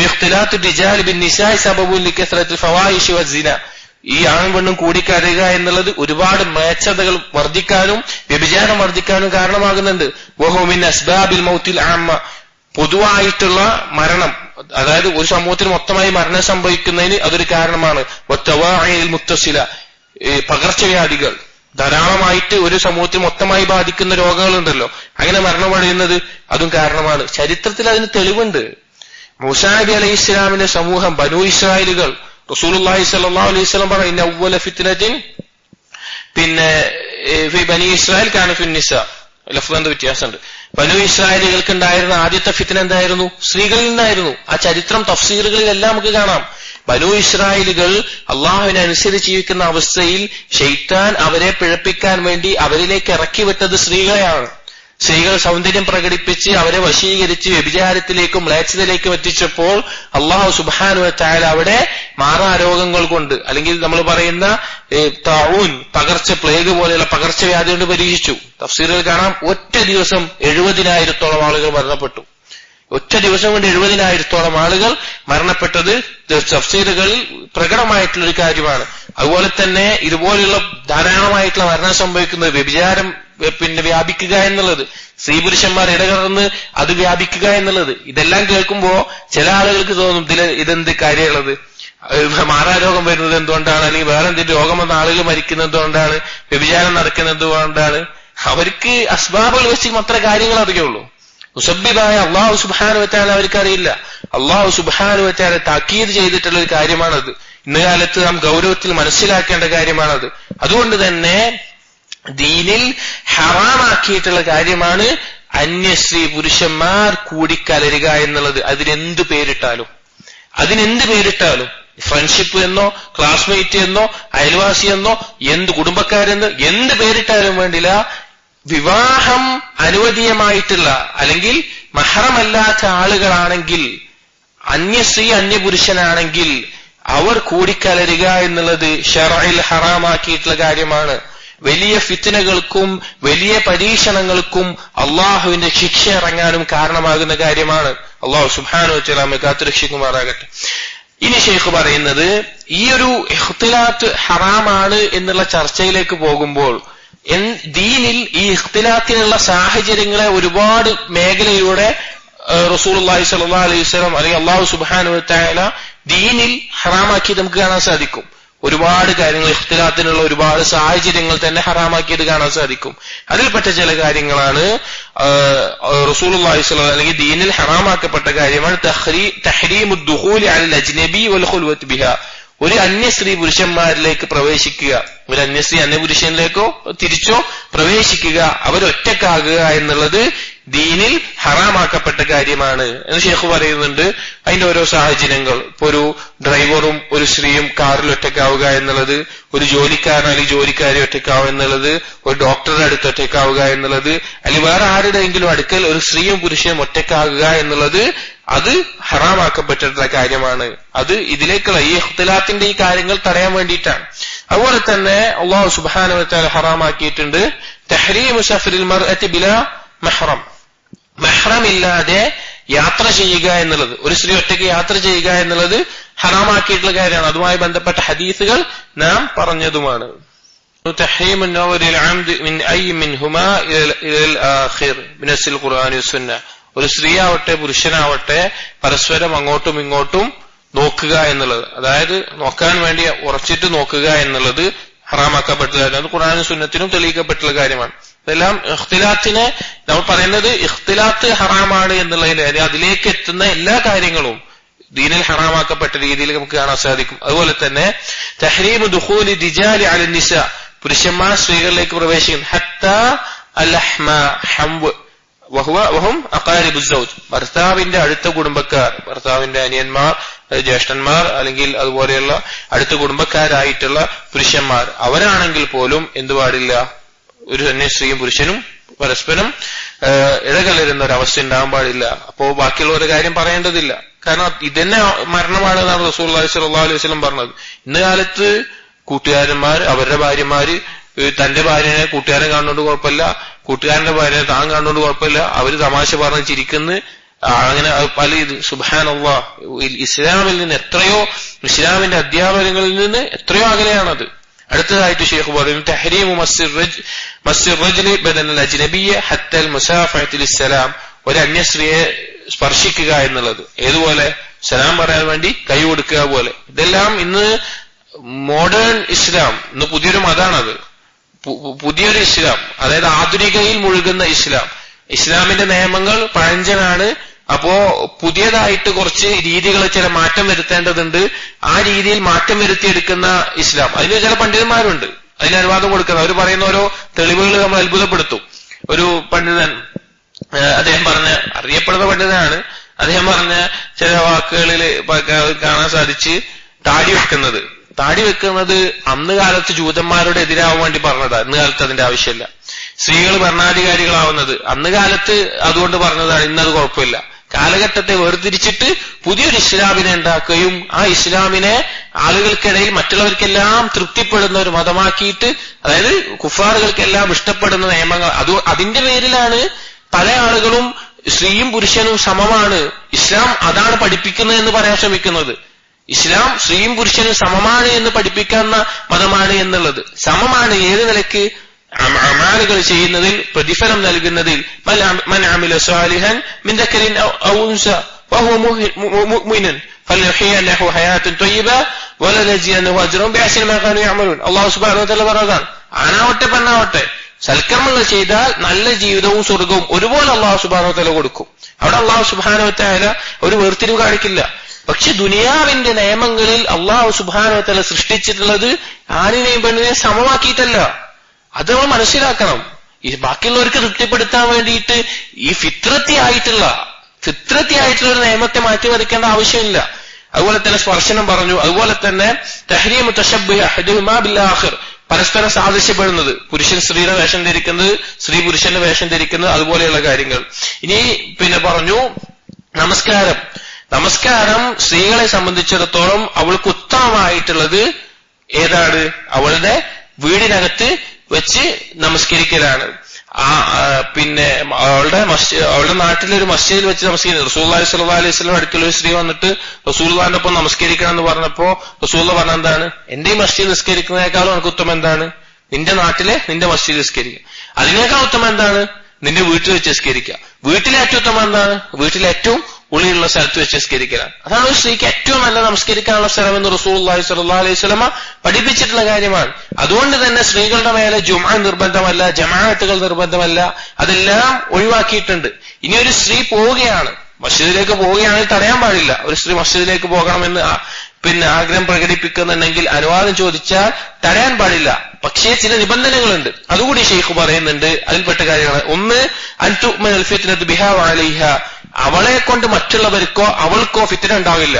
ഇഖ്തിലാത്തു റിജാൽ ബിൻ നിസാഇ സബബുൻ ലികസ്റത്തിൽ ഫവാഹിഷ് വസിന, ഈ ആണും പെണ്ണും കൂടിക്കലരുക എന്നുള്ളത് ഒരുപാട് മേച്ഛതകൾ വർദ്ധിക്കാനും വ്യഭിചാരം വർദ്ധിക്കാനും കാരണമാകുന്നുണ്ട്. വഹു മിൻ അസ്ബാബിൽ മൗത്തിൽ ആമ്മ, പൊതുവായിട്ടുള്ള മരണം, അതായത് ഒരു സമൂഹത്തിൽ മൊത്തമായി മരണം സംഭവിക്കുന്നതിന് അതൊരു കാരണമാണ്. വത്തവാഇൽ മുത്തസില, പകർച്ചവ്യാധികൾ ധാരാളമായിട്ട് ഒരു സമൂഹത്തിൽ മൊത്തമായി ബാധിക്കുന്ന രോഗങ്ങളുണ്ടല്ലോ, അങ്ങനെ മരണമടയുന്നത് അതും കാരണമാണ്. ചരിത്രത്തിൽ അതിന് തെളിവുണ്ട്. മൂസാ നബി അലൈഹി ഇസ്ലാമിന്റെ സമൂഹം ബനൂ ഇസ്രായേലുകൾ, റസൂലുള്ളാഹി സ്വല്ലല്ലാഹു അലൈഹി വസല്ലം പറഞ്ഞു, ഇന്ന അവ്വല ഫിത്നത്തിൻ പിന്നെ ഫി ബനി ഇസ്രായേൽ കാന ഫി നിസാ, ലഫ്ദിന്റെ വ്യത്യാസമുണ്ട്. ബനൂ ഇസ്രായേലുകൾക്ക് ഉണ്ടായിരുന്ന ആദ്യത്തെ ഫിത്ന എന്തായിരുന്നു? സ്ത്രീകളിൽ നിന്നായിരുന്നു. ആ ചരിത്രം തഫ്സീറുകളിലെല്ലാം നമുക്ക് കാണാം. ബനൂ ഇസ്രായേലുകൾ അള്ളാഹുവിനെ അനുസരിച്ച് ജീവിക്കുന്ന അവസ്ഥയിൽ ശൈത്താൻ അവരെ പിഴപ്പിക്കാൻ വേണ്ടി അവരിലേക്ക് ഇറക്കി വിട്ടത് സ്ത്രീകളെയാണ്. സ്ത്രീകൾ സൗന്ദര്യം പ്രകടിപ്പിച്ച് അവരെ വശീകരിച്ച് വ്യഭിചാരത്തിലേക്കും മ്ലേച്ഛതയിലേക്കും എത്തിച്ചപ്പോൾ അള്ളാഹു സുബ്ഹാനഹു വ തആല അവിടെ മാറാരോഗങ്ങൾ കൊണ്ട്, അല്ലെങ്കിൽ നമ്മൾ പറയുന്ന തഊൻ, പകർച്ച, പ്ലേഗ് പോലെയുള്ള പകർച്ചവ്യാധി കൊണ്ട് പരീക്ഷിച്ചു. തഫ്സീറുകൾ കാണാം, ഒറ്റ ദിവസം 70,000-ഓളം ആളുകൾ മരണപ്പെട്ടു. ഒറ്റ ദിവസം കൊണ്ട് 70,000-ഓളം ആളുകൾ മരണപ്പെട്ടത് തഫ്സീറുകളിൽ പ്രകടമായിട്ടുള്ളൊരു കാര്യമാണ്. അതുപോലെ തന്നെ ഇതുപോലെയുള്ള ധാരാളമായിട്ടുള്ള മരണം സംഭവിക്കുന്നത് വ്യഭിചാരം പിന്നെ വ്യാപിക്കുക എന്നുള്ളത്, സ്ത്രീ പുരുഷന്മാർ ഇടകലർന്ന് അത് വ്യാപിക്കുക എന്നുള്ളത്, ഇതെല്ലാം കേൾക്കുമ്പോ ചില ആളുകൾക്ക് തോന്നും ഇതെന്ത് കാര്യമുള്ളത്, മാറാരോഗം വരുന്നത് എന്തുകൊണ്ടാണ്, അല്ലെങ്കിൽ വേറെ എന്തെങ്കിലും രോഗം വന്ന ആളുകൾ മരിക്കുന്നത് എന്തുകൊണ്ടാണ്, വ്യഭിചാരം നടക്കുന്നത് എന്തുകൊണ്ടാണ്? അവർക്ക് അസ്ബാബുകൾ വെച്ച് മാത്രമേ കാര്യങ്ങൾ അറിയുള്ളൂ. മുസബ്ബിബായ അള്ളാഹു സുബ്ഹാനഹു വ തആല അവർക്കറിയില്ല. അള്ളാഹു സുബ്ഹാനഹു വ തആല താക്കീത് ചെയ്തിട്ടുള്ള ഒരു കാര്യമാണത്. ഇന്ന് കാലത്ത് നാം ഗൗരവത്തിൽ മനസ്സിലാക്കേണ്ട കാര്യമാണത്. അതുകൊണ്ട് തന്നെ ദീനിൽ ഹറാമാക്കിയിട്ടുള്ള കാര്യമാണ് അന്യസ്ത്രീ പുരുഷന്മാർ കൂടിക്കലരുക എന്നുള്ളത്. അതിനെന്ത് പേരിട്ടാലും ഫ്രണ്ട്ഷിപ്പ് എന്നോ ക്ലാസ്മേറ്റ് എന്നോ അയൽവാസി എന്നോ എന്ത് കുടുംബക്കാരെന്നോ എന്ത് പേരിട്ടാലും വേണ്ടില്ല, വിവാഹം അനുവദീയമായിട്ടുള്ള അല്ലെങ്കിൽ മഹറമല്ലാത്ത ആളുകളാണെങ്കിൽ, അന്യസ്ത്രീ അന്യപുരുഷനാണെങ്കിൽ അവർ കൂടിക്കലരുക എന്നുള്ളത് ശർഇൽ ഹറാമാക്കിയിട്ടുള്ള കാര്യമാണ്. വലിയ ഫിത്നകൾക്കും വലിയ പരീക്ഷണങ്ങൾക്കും അള്ളാഹുവിന്റെ ശിക്ഷ ഇറങ്ങാനും കാരണമാകുന്ന കാര്യമാണ്. അള്ളാഹു സുബ്ഹാനഹു വ തആല നമ്മെ കാത്തുരക്ഷിക്കുമാറാകട്ടെ. ഇനി ഷെയ്ഖ് പറയുന്നത് ഈ ഒരു ഇഖ്തിലാത്ത് ഹറാമാണ് എന്നുള്ള ചർച്ചയിലേക്ക് പോകുമ്പോൾ ദീനിൽ ഈ ഇഖ്തിലാത്തിനുള്ള സാഹചര്യങ്ങളെ ഒരുപാട് മേഖലയിലൂടെ റസൂലുള്ളാഹി സ്വല്ലല്ലാഹു അലൈഹി വസല്ലം അല്ലെങ്കിൽ അല്ലാഹു സുബ്ഹാനഹു വ തആല ദീനിൽ ഹറാമാക്കി നമുക്ക് കാണാൻ സാധിക്കും. ഒരുപാട് കാര്യങ്ങൾ ഇഖ്തിലാത്തിനുള്ള ഒരുപാട് സാഹചര്യങ്ങൾ തന്നെ ഹറാമാക്കിയത് കാണാൻ സാധിക്കും. അതിൽപ്പെട്ട ചില കാര്യങ്ങളാണ് റസൂലുള്ളാഹി സ്വല്ലല്ലാഹു അല്ലെങ്കിൽ ദീനിൽ ഹറാമാക്കപ്പെട്ട കാര്യമാണ് തഹ്രീമുദ് ദുഖൂലി അലൽ അജ്നബി വൽ ഖുൽവത്ത് ബിഹാ. ഒരു അന്യ സ്ത്രീ പുരുഷന്മാരിലേക്ക് പ്രവേശിക്കുക, ഒരു അന്യസ്ത്രീ അന്യപുരുഷനിലേക്കോ തിരിച്ചോ പ്രവേശിക്കുക, അവരൊറ്റക്കാകുക എന്നുള്ളത് ദീനിൽ ഹറാമാക്കപ്പെട്ട കാര്യമാണ് എന്ന് ഷെയ്ഖ് പറയുന്നുണ്ട്. അതിന്റെ ഓരോ സാഹചര്യങ്ങൾ, ഇപ്പൊ ഒരു ഡ്രൈവറും ഒരു സ്ത്രീയും കാറിൽ ഒറ്റക്കാവുക എന്നുള്ളത്, ഒരു ജോലിക്കാരൻ അല്ലെങ്കിൽ ജോലിക്കാരി ഒറ്റക്കാവുക എന്നുള്ളത്, ഒരു ഡോക്ടറുടെ അടുത്ത് ഒറ്റക്കാവുക എന്നുള്ളത്, അല്ലെങ്കിൽ വേറെ ആരുടെയെങ്കിലും അടുക്കൽ ഒരു സ്ത്രീയും പുരുഷനും ഒറ്റക്കാകുക എന്നുള്ളത് അത് ഹറാമാക്കപ്പെട്ടിട്ടുള്ള കാര്യമാണ്. അത് ഇതിലേക്കുള്ള ഈ ഇഖ്തിലാത്തിന്റെ ഈ കാര്യങ്ങൾ തടയാൻ വേണ്ടിയിട്ടാണ്. അതുപോലെ തന്നെ അല്ലാഹു സുബ്ഹാനഹു വ തആല ഹറാമാക്കിയിട്ടുണ്ട് തഹ്രീമു സഫരിൽ മർഅതി ബിലാ മഹ്റം. മഹ്റം ഇല്ലാതെ യാത്ര ചെയ്യുക എന്നുള്ളത്, ഒരു സ്ത്രീ ഒറ്റയ്ക്ക് യാത്ര ചെയ്യുക എന്നുള്ളത് ഹറാമാക്കിയിട്ടുള്ള കാര്യമാണ്. അതുമായി ബന്ധപ്പെട്ട ഹദീസുകൾ നാം പറഞ്ഞതുമാണ്. تحريم النظر العمد من أي منهما إلى الآخر بنص القرآن والسنة. ഒരു സ്ത്രീ ആവട്ടെ പുരുഷനാവട്ടെ പരസ്പരം അങ്ങോട്ടും ഇങ്ങോട്ടും നോക്കുക എന്നുള്ളത്, അതായത് നോക്കാൻ വേണ്ടി ഉറച്ചിട്ട് നോക്കുക എന്നുള്ളത് ഹറാമാക്കപ്പെട്ടുള്ള കാര്യം. അത് ഖുർആനും സുന്നത്തിനും തെളിയിക്കപ്പെട്ടുള്ള കാര്യമാണ്. ഇതെല്ലാം ഇഖ്തിലാത്തിനെ നമ്മൾ പറയുന്നത് ഇഖ്തിലാത്ത് ഹറാമാണ് എന്നുള്ളതിന് അതിലേക്ക് എത്തുന്ന എല്ലാ കാര്യങ്ങളും ദീനിൽ ഹറാമാക്കപ്പെട്ട രീതിയിൽ നമുക്ക് കാണാൻ സാധിക്കും. അതുപോലെ തന്നെ തഹ്രീമു ദുഖൂലി ദിജാലി അലൻ നിസാ, പുരുഷന്മാർ സ്ത്രീകളിലേക്ക് പ്രവേശിക്കും. ഹത്താ അൽഹമ ഹംവ് വഹും അഖാരിബു സൗജ്, ഭർത്താവിന്റെ അടുത്ത കുടുംബക്കാർ, ഭർത്താവിന്റെ അനിയന്മാർ, ജ്യേഷ്ഠന്മാർ അല്ലെങ്കിൽ അതുപോലെയുള്ള അടുത്ത കുടുംബക്കാരായിട്ടുള്ള പുരുഷന്മാർ, അവരാണെങ്കിൽ പോലും എന്തു പാടില്ല, ഒരു അന്യ സ്ത്രീയും പുരുഷനും പരസ്പരം ഇടകലരുന്ന ഒരവസ്ഥ ഉണ്ടാകാൻ പാടില്ല. അപ്പോ ബാക്കിയുള്ള ഒരു കാര്യം പറയേണ്ടതില്ല. കാരണം ഇതന്നെ മരണമാണ് എന്നാണ് റസൂലുള്ളാഹി സ്വല്ലല്ലാഹു അലൈഹി വസല്ലം പറഞ്ഞത്. ഇന്ന് കാലത്ത് കൂട്ടുകാരന്മാർ അവരുടെ ഭാര്യമാര് തന്റെ ഭാര്യനെ കൂട്ടുകാരൻ കാണുന്നോണ്ട് കുഴപ്പമില്ല, കൂട്ടുകാരന്റെ ഭാര്യനെ താൻ കാണുന്നോണ്ട് കുഴപ്പമില്ല, അവര് തമാശ പറഞ്ഞ് ചിരിക്കുന്നു, അങ്ങനെ പല ഇത്. സുബ്ഹാനല്ലാഹ്, ഇസ്ലാമിൽ നിന്ന് എത്രയോ, ഇസ്ലാമിന്റെ അധ്യാപനങ്ങളിൽ നിന്ന് എത്രയോ അകലെയാണത്. അടുത്തതായിട്ട് ഷെയ്ഖ് പറയും തഹ്രീമു മസ്സിർ റജ്ലി ബദനൽ അജ്നബിയ്യ ഹത്തൽ മുസാഫഹത്തി ലിസ്സലാം, ഒരു അന്യ സ്ത്രീയെ സ്പർശിക്കുക എന്നുള്ളത്. ഏതുപോലെ? സലാം പറയാൻ വേണ്ടി കൈ കൊടുക്കുക പോലെ. ഇതെല്ലാം ഇന്ന് മോഡേൺ ഇസ്ലാം, ഇന്ന് പുതിയൊരു മതാണത്, പുതിയൊരു ഇസ്ലാം, അതായത് ആധുനികയിൽ മുഴുകുന്ന ഇസ്ലാം. ഇസ്ലാമിന്റെ നിയമങ്ങൾ പഴഞ്ചനാണ്. അപ്പോ പുതിയതായിട്ട് കുറച്ച് രീതികൾ ചില മാറ്റം വരുത്തേണ്ടതുണ്ട്. ആ രീതിയിൽ മാറ്റം വരുത്തിയെടുക്കുന്ന ഇസ്ലാം, അതിന് ചില പണ്ഡിതന്മാരുണ്ട് അതിന് അനുവാദം കൊടുക്കുന്നത്. അവർ പറയുന്ന ഓരോ തെളിവുകൾ നമ്മൾ അത്ഭുതപ്പെടുത്തും. ഒരു പണ്ഡിതൻ, അദ്ദേഹം പറഞ്ഞ, അറിയപ്പെടുന്ന പണ്ഡിതനാണ്, അദ്ദേഹം പറഞ്ഞ ചില വാക്കുകളിൽ കാണാൻ സാധിച്ച് താടി വെക്കുന്നത് അന്ന് കാലത്ത് ജൂതന്മാരോട് എതിരാവാൻ വേണ്ടി പറഞ്ഞതാണ്. ഇന്ന് കാലത്ത് അതിന്റെ ആവശ്യമില്ല. സ്ത്രീകൾ ഭരണാധികാരികളാവുന്നത് അന്ന് കാലത്ത് അതുകൊണ്ട് പറഞ്ഞതാണ്. ഇന്നത് കുഴപ്പമില്ല. കാലഘട്ടത്തെ വേർതിരിച്ചിട്ട് പുതിയൊരു ഇസ്ലാമിനെ ഉണ്ടാക്കുകയും ആ ഇസ്ലാമിനെ ആളുകൾക്കിടയിൽ മറ്റുള്ളവർക്കെല്ലാം തൃപ്തിപ്പെടുന്ന ഒരു മതമാക്കിയിട്ട്, അതായത് കുഫാറുകൾക്കെല്ലാം ഇഷ്ടപ്പെടുന്ന നിയമങ്ങൾ, അതിന്റെ പേരിലാണ് പല ആളുകളും സ്ത്രീയും പുരുഷനും സമമാണ്, ഇസ്ലാം അതാണ് പഠിപ്പിക്കുന്നത് എന്ന് പറയാൻ ശ്രമിക്കുന്നത്. ഇസ്ലാം സ്ത്രീയും പുരുഷനും സമമാണ് എന്ന് പഠിപ്പിക്കുന്ന മതമാണ് എന്നുള്ളത്. സമമാണ് ഏത് നിലയ്ക്ക്? അമാലുകൾ ചെയ്യുന്നതിൽ, പ്രതിഫലം നൽകുന്നതിൽ. മൻ അമില സാലിഹൻ മിൻ ദക്കരിൻ ഔ ഉൻസ വഹുവ മുഅ്മിനുൻ ഫലയുഹ്യിയന്നഹു ഹയാത്തൻ ത്വയ്യിബ വലനജിയന്നഹു അജ്റഹും ബിഅഹ്സനി മാ കാനൂ യഅമലൂൻ. അല്ലാഹു സുബ്ഹാനഹു വ തആല പറയുകയാണ്, ആണാവട്ടെ പെണ്ണാവട്ടെ സൽക്കർമ്മങ്ങൾ ചെയ്താൽ നല്ല ജീവിതവും സ്വർഗവും ഒരുപോലെ അല്ലാഹു സുബ്ഹാനഹു വ തആല കൊടുക്കും. അവിടെ അല്ലാഹു സുബ്ഹാനഹു വ തആല ഒരു വേർതിരിവ് കാണിക്കില്ല. പക്ഷെ ദുനിയാവിന്റെ നിയമങ്ങളിൽ അല്ലാഹു സുബ്ഹാനഹു വ തആല സൃഷ്ടിച്ചിട്ടുള്ളത് ആണിനെയും പെണ്ണിനെയും സമമാക്കിയിട്ടല്ല. അത് നമ്മൾ മനസ്സിലാക്കണം. ഈ ബാക്കിയുള്ളവർക്ക് തൃപ്തിപ്പെടുത്താൻ വേണ്ടിയിട്ട് ഈ ഫിത്രത്തിയായിട്ടുള്ള ഒരു നിയമത്തെ മാറ്റിമറിക്കേണ്ട ആവശ്യമില്ല. അതുപോലെ തന്നെ സ്പർശനം പറഞ്ഞു. അതുപോലെ തന്നെ തഹ്രീമു തശബ്ബുഹി അഹദിഹിമാ ബിൽ ആഖിർ, പരസ്പരം സാദൃശ്യപ്പെടുന്നത്, പുരുഷൻ സ്ത്രീയുടെ വേഷം ധരിക്കുന്നത്, സ്ത്രീ പുരുഷന്റെ വേഷം ധരിക്കുന്നത്, അതുപോലെയുള്ള കാര്യങ്ങൾ. ഇനി പിന്നെ പറഞ്ഞു നമസ്കാരം സ്ത്രീകളെ സംബന്ധിച്ചിടത്തോളം അവൾക്ക് ഉത്തമമായിട്ടുള്ളത് ഏതാണ്? അവളുടെ വീടിനകത്ത് വെച്ച് നമസ്കരിക്കലാണ്. പിന്നെ അവളുടെ നാട്ടിലൊരു മസ്ജിദിൽ വെച്ച് നമസ്കരിക്കുന്നത്. റസൂലുള്ളാഹി സ്വല്ലല്ലാഹു അലൈഹി വസല്ലം അടുക്കൽ ഒരു സ്ത്രീ വന്നിട്ട് റസൂലുള്ളാഹിന്റെ ഒപ്പം നമസ്കരിക്കണം എന്ന് പറഞ്ഞപ്പോ റസൂലുള്ളാഹി പറഞ്ഞ എന്താണ്, എന്റെ ഈ മസ്ജിദ് നിസ്കരിക്കുന്നതിനേക്കാളും എനിക്ക് ഉത്തമം എന്താണ്, നിന്റെ നാട്ടിലെ നിന്റെ മസ്ജിദ് നിസ്കരിക്കുക. അതിനേക്കാൾ ഉത്തമം എന്താണ്, നിന്റെ വീട്ടിൽ വെച്ച് നിസ്കരിക്കുക. വീട്ടിലെ ഏറ്റവും ഉത്തമം എന്താണ്, വീട്ടിലെ ഏറ്റവും ഉള്ളിലുള്ള സ്ഥലത്ത് വെച്ച് നിസ്കരിക്കലാണ്. അതാണ് ഒരു സ്ത്രീക്ക് ഏറ്റവും നല്ല നമസ്കരിക്കാനുള്ള സ്ഥലമെന്ന് റസൂലുള്ളാഹി സ്വല്ലല്ലാഹു അലൈഹി വസല്ലം പഠിപ്പിച്ചിട്ടുള്ള കാര്യമാണ്. അതുകൊണ്ട് തന്നെ സ്ത്രീകളുടെ മേലെ ജുമുഅ നിർബന്ധമല്ല, ജമാഅത്തുകൾ നിർബന്ധമല്ല, അതെല്ലാം ഒഴിവാക്കിയിട്ടുണ്ട്. ഇനി ഒരു സ്ത്രീ പോവുകയാണ്, മസ്ജിദിലേക്ക് പോവുകയാണെങ്കിൽ തടയാൻ പാടില്ല. ഒരു സ്ത്രീ മസ്ജിദിലേക്ക് പോകണമെന്ന് ആഗ്രഹം പ്രകടിപ്പിക്കുന്നുണ്ടെങ്കിൽ അനുവാദം ചോദിച്ചാൽ തടയാൻ പാടില്ല. പക്ഷേ ചില നിബന്ധനകളുണ്ട്, അതുകൂടി ഷെയ്ഖ് പറയുന്നുണ്ട്. അതിൽപ്പെട്ട കാര്യങ്ങൾ ഒന്ന്, അൻതുഅ്മിനൽ ഫിത്നതു ബിഹാ വഅലൈഹ, അവളെ കൊണ്ട് മറ്റുള്ളവർക്കോ അവൾക്കോ ഫിത്ന ഉണ്ടാവില്ല,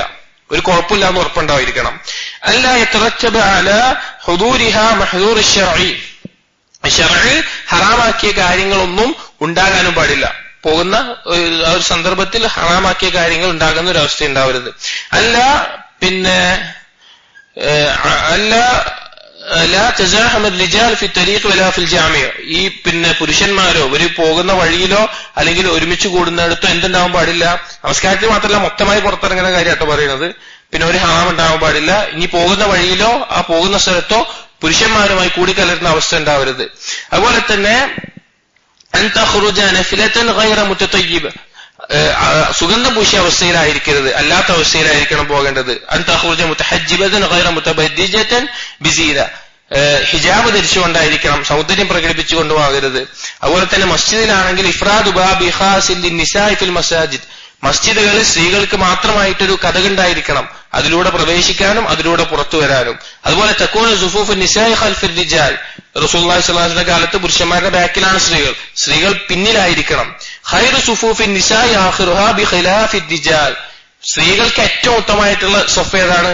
ഒരു കുഴപ്പമില്ല എന്ന് ഉറപ്പുണ്ടായിരിക്കണം. അല്ല യതറത്തബ അലാ ഹുദൂരിഹാ മഹ്ദൂർ ശർഈ, ശർഈ ഹറാമാക്കിയ കാര്യങ്ങളൊന്നും ഉണ്ടാകാനും പാടില്ല. പോകുന്ന ഒരു സന്ദർഭത്തിൽ ഹറാമാക്കിയ കാര്യങ്ങൾ ഉണ്ടാകുന്ന ഒരു അവസ്ഥ ഉണ്ടാവരുത്. അല്ല ലാ തസാഹമ റിജാൽ ഫി തരീഖ് വലാ ഫിൽ ജാമിഅ, ഈ പുരുഷന്മാരോ ഒരു പോകുന്ന വഴിയിലോ അല്ലെങ്കിൽ ഒരുമിച്ച് കൂടുന്നിടത്തോ എന്തുണ്ടാവാൻ പാടില്ല, നമസ്കാരത്തിൽ മാത്രമല്ല മൊത്തമായി പുറത്തിറങ്ങുന്ന കാര്യമാട്ടോ പറയുന്നത്. പിന്നെ ഒരു ഹറാം ഉണ്ടാവാൻ പാടില്ല. ഇനി പോകുന്ന വഴിയിലോ ആ പോകുന്ന സ്ഥലത്തോ പുരുഷന്മാരുമായി കൂടിക്കലരുന്ന അവസ്ഥ ഉണ്ടാവരുത്. അതുപോലെ തന്നെ അൻ തഖ്റുജ നഫിലതൻ ഗൈറ മുതതയ്യിബ, സുഗന്ധം പൂശിയ അവസ്ഥയിലായിരിക്കരുത്, അല്ലാത്ത അവസ്ഥയിലായിരിക്കണം പോകേണ്ടത്. അൻ തഖ്റുജ മുതഹജ്ജിബതൻ ഗൈറ മുതബദ്ദിജതൻ ബിസീന, ഹിജാബ് ധരിച്ചുകൊണ്ടായിരിക്കണം, സൗന്ദര്യം പ്രകടിപ്പിച്ചുകൊണ്ട് പോകരുത്. അതുപോലെ തന്നെ മസ്ജിദിലാണെങ്കിൽ ഇഫ്രാദു ബാബി ഖാസിൻ ലിന്നിസാഇ ഫിൽ മസാജിദ്, മസ്ജിദുകളിൽ സ്ത്രീകൾക്ക് മാത്രമായിട്ടൊരു കതകുണ്ടായിരിക്കണം, അതിലൂടെ പ്രവേശിക്കാനും അതിലൂടെ പുറത്തു വരാനും. അതുപോലെ തകൂന സുഫൂഫു നിസാഇ ഖൽഫിർ റിജാൽ, റസൂലുള്ളാഹി സ്വല്ലല്ലാഹു അലൈഹി വസല്ലം കാലത്ത് പുരുഷന്മാരുടെ ബാക്കിലാണ് സ്ത്രീകൾ പിന്നിലായിരിക്കണം. ഖൈറു സുഫൂഫിൻ നിസാഇ ആഖിറുഹാ ബിഖിലാഫി റിജാൽ, സ്ത്രീകൾക്ക് ഏറ്റവും ഉത്തമമായിട്ടുള്ള സഫ് ഏതാണ്,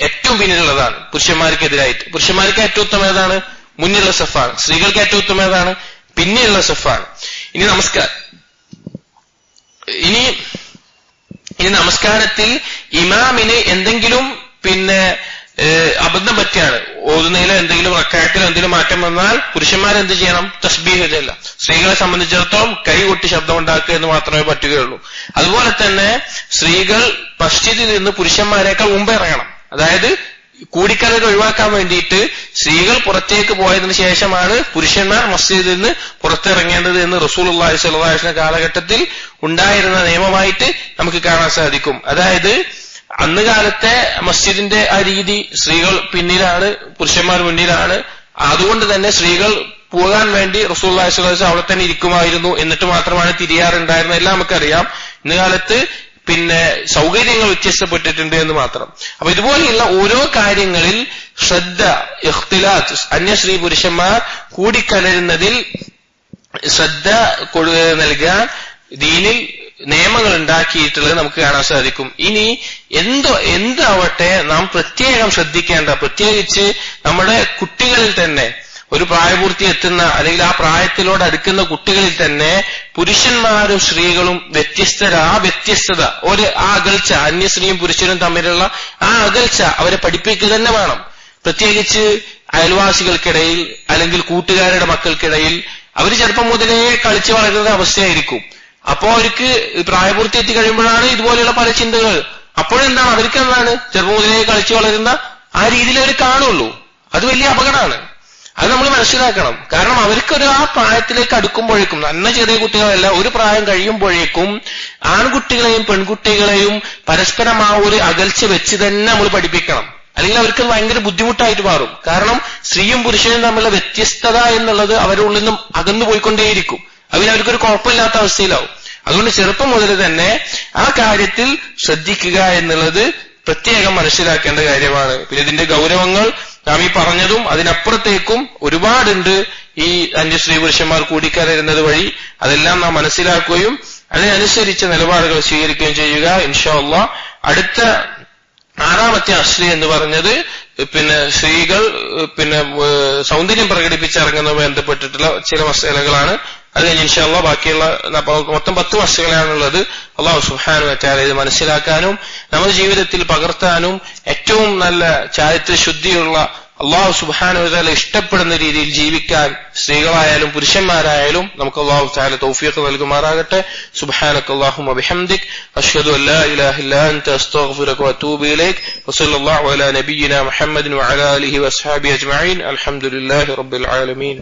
ഏറ്റവും പിന്നിലുള്ളതാണ് പുരുഷന്മാർക്കെതിരായിട്ട്. പുരുഷന്മാർക്ക് ഏറ്റവും ഉത്തമം ഏതാണ്, മുന്നിലുള്ള സഫാണ്. സ്ത്രീകൾക്ക് ഏറ്റവും ഉത്തമം ഏതാണ്, പിന്നിലുള്ള സഫാണ്. ഇനി നമസ്കാരത്തിൽ ഇമാമിന് എന്തെങ്കിലും അബദ്ധം പറ്റിയാണ്, ഓതുന്നതിലോ എന്തെങ്കിലും റക്അത്തിലോ എന്തെങ്കിലും മാറ്റം വന്നാൽ പുരുഷന്മാരെന്ത് ചെയ്യണം, തസ്ബീഹ് ചെല്ലാം. സ്ത്രീകളെ സംബന്ധിച്ചിടത്തോളം കൈകൊട്ടി ശബ്ദം ഉണ്ടാക്കുക എന്ന് മാത്രമേ പറ്റുകയുള്ളൂ. അതുപോലെ തന്നെ സ്ത്രീകൾ മസ്ജിദിൽ നിന്ന് പുരുഷന്മാരെക്കാൾ മുമ്പ് ഇറങ്ങണം. അതായത് കൂടിക്കലർ ഒഴിവാക്കാൻ വേണ്ടിയിട്ട് സ്ത്രീകൾ പുറത്തേക്ക് പോയതിനു ശേഷമാണ് പുരുഷന്മാർ മസ്ജിദിൽ നിന്ന് പുറത്തിറങ്ങേണ്ടത് എന്ന് റസൂലുള്ളാഹി സ്വല്ലല്ലാഹു അലൈഹി വസല്ലം കാലഘട്ടത്തിൽ ഉണ്ടായിരുന്ന നിയമമായിട്ട് നമുക്ക് കാണാൻ സാധിക്കും. അതായത് അന്ന് കാലത്തെ മസ്ജിദിന്റെ ആ രീതി, സ്ത്രീകൾ പിന്നിലാണ് പുരുഷന്മാർ മുന്നിലാണ്. അതുകൊണ്ട് തന്നെ സ്ത്രീകൾ പോകാൻ വേണ്ടി റസൂലുള്ളാഹി സ്വല്ലല്ലാഹു അലൈഹി വസല്ലം അവിടെ തന്നെ ഇരിക്കുമായിരുന്നു, എന്നിട്ട് മാത്രമാണ് തിരിയാറുണ്ടായിരുന്നത്. എല്ലാം നമുക്കറിയാം. ഇന്ന് കാലത്ത് സൗകര്യങ്ങൾ വ്യത്യസ്തപ്പെട്ടിട്ടുണ്ട് എന്ന് മാത്രം. അപ്പൊ ഇതുപോലെയുള്ള ഓരോ കാര്യങ്ങളിൽ ശ്രദ്ധ, ഇഖ്തിലാത്ത്, അന്യസ്ത്രീ പുരുഷന്മാർ കൂടിക്കലരുന്നതിൽ ശ്രദ്ധ നൽകാൻ ദീനിൽ നിയമങ്ങൾ ഉണ്ടാക്കിയിട്ടുള്ളത് നമുക്ക് കാണാൻ സാധിക്കും. ഇനി എന്താവട്ടെ നാം പ്രത്യേകം ശ്രദ്ധിക്കേണ്ട, പ്രത്യേകിച്ച് നമ്മുടെ കുട്ടികളിൽ തന്നെ, ഒരു പ്രായപൂർത്തി എത്തുന്ന അല്ലെങ്കിൽ ആ പ്രായത്തിലോട് അടുക്കുന്ന കുട്ടികളിൽ തന്നെ പുരുഷന്മാരും സ്ത്രീകളും വ്യത്യസ്തത, ഒരു ആ അകൽച്ച, അന്യസ്ത്രീയും പുരുഷനും തമ്മിലുള്ള ആ അകൽച്ച അവരെ പഠിപ്പിക്കുക തന്നെ വേണം. പ്രത്യേകിച്ച് അയൽവാസികൾക്കിടയിൽ അല്ലെങ്കിൽ കൂട്ടുകാരുടെ മക്കൾക്കിടയിൽ അവർ ചെറുപ്പം മുതലേ കളിച്ചു വളരുന്ന അവസ്ഥയായിരിക്കും. അപ്പോ അവർക്ക് പ്രായപൂർത്തി എത്തിക്കഴിയുമ്പോഴാണ് ഇതുപോലെയുള്ള പല ചിന്തകൾ. അപ്പോഴെന്താണ് അവർക്കെന്താണ് ചെറുപ്പം മുതലേ കളിച്ചു വളരുന്ന ആ രീതിയിൽ അവർ കാണുള്ളൂ. അത് വലിയ അപകടമാണ്. അത് നമ്മൾ മനസ്സിലാക്കണം. കാരണം അവർക്കൊരു ആ പ്രായത്തിലേക്ക് അടുക്കുമ്പോഴേക്കും, നന്ന ചെറിയ കുട്ടികളല്ല, ഒരു പ്രായം കഴിയുമ്പോഴേക്കും ആൺകുട്ടികളെയും പെൺകുട്ടികളെയും പരസ്പരം ആ ഒരു അകൽച്ച വെച്ച് തന്നെ നമ്മൾ പഠിപ്പിക്കണം. അല്ലെങ്കിൽ അവർക്ക് ഭയങ്കര ബുദ്ധിമുട്ടായിട്ട് മാറും. കാരണം സ്ത്രീയും പുരുഷനും തമ്മിലുള്ള വ്യത്യസ്തത എന്നുള്ളത് അവരുടെ ഉള്ളിൽ നിന്നും അകന്നു പോയിക്കൊണ്ടേയിരിക്കും. അവർക്കൊരു കുഴപ്പമില്ലാത്ത അവസ്ഥയിലാവും. അതുകൊണ്ട് ചെറുപ്പം മുതൽ തന്നെ ആ കാര്യത്തിൽ ശ്രദ്ധിക്കുക എന്നുള്ളത് പ്രത്യേകം മനസ്സിലാക്കേണ്ട കാര്യമാണ്. പിന്നെ ഇതിന്റെ ഗൗരവങ്ങൾ നാം ഈ പറഞ്ഞതും അതിനപ്പുറത്തേക്കും ഒരുപാടുണ്ട്. ഈ അന്യസ്ത്രീ പുരുഷന്മാർ കൂടിക്കലരുന്നത് വഴി അതെല്ലാം നാം മനസ്സിലാക്കുകയും അതിനനുസരിച്ച നിലപാടുകൾ സ്വീകരിക്കുകയും ചെയ്യുക. ഇൻഷാ അല്ലാഹ് അടുത്ത 6ാമത്തെ അസ്ലി എന്ന് പറഞ്ഞത് സ്ത്രീകൾ സൗന്ദര്യം പ്രകടിപ്പിച്ചിറങ്ങുന്നതുമായി ബന്ധപ്പെട്ടിട്ടുള്ള ചില മസലകളാണ്. അത് കഴിഞ്ഞ് ഇൻഷാ അല്ലാഹ് ബാക്കിയുള്ള മൊത്തം 10 മസലകളാണുള്ളത്. അല്ലാഹു സുബ്ഹാനഹു വ തആല ഇത് മനസ്സിലാക്കാനും നമ്മുടെ ജീവിതത്തിൽ പകർത്താനും ഏറ്റവും നല്ല ചാരിത്ര ശുദ്ധിയുള്ള അള്ളാഹു സുബ്ഹാനഹു വ തആല ഇഷ്ടപ്പെടുന്ന രീതിയിൽ ജീവിക്കാൻ സ്ത്രീകളായാലും പുരുഷന്മാരായാലും നമുക്ക് അള്ളാഹു തആല തൗഫീഖ് നൽകുമാറാകട്ടെ. സുബ്ഹാനകല്ലാഹുമ്മ ബിഹംദിക് അശ്ഹദു അൻ ലാ ഇലാഹ ഇല്ലാ അൻത അസ്തഗ്ഫിറുക വഅതൂബു ഇലൈക് വസല്ലല്ലാഹു അലാ നബിയ്യിനാ മുഹമ്മദിൻ വഅലാ ആലിഹി വഅസ്ഹാബിഹി അജ്മഈൻ. അൽഹംദുലില്ലാഹി റബ്ബിൽ ആലമീൻ.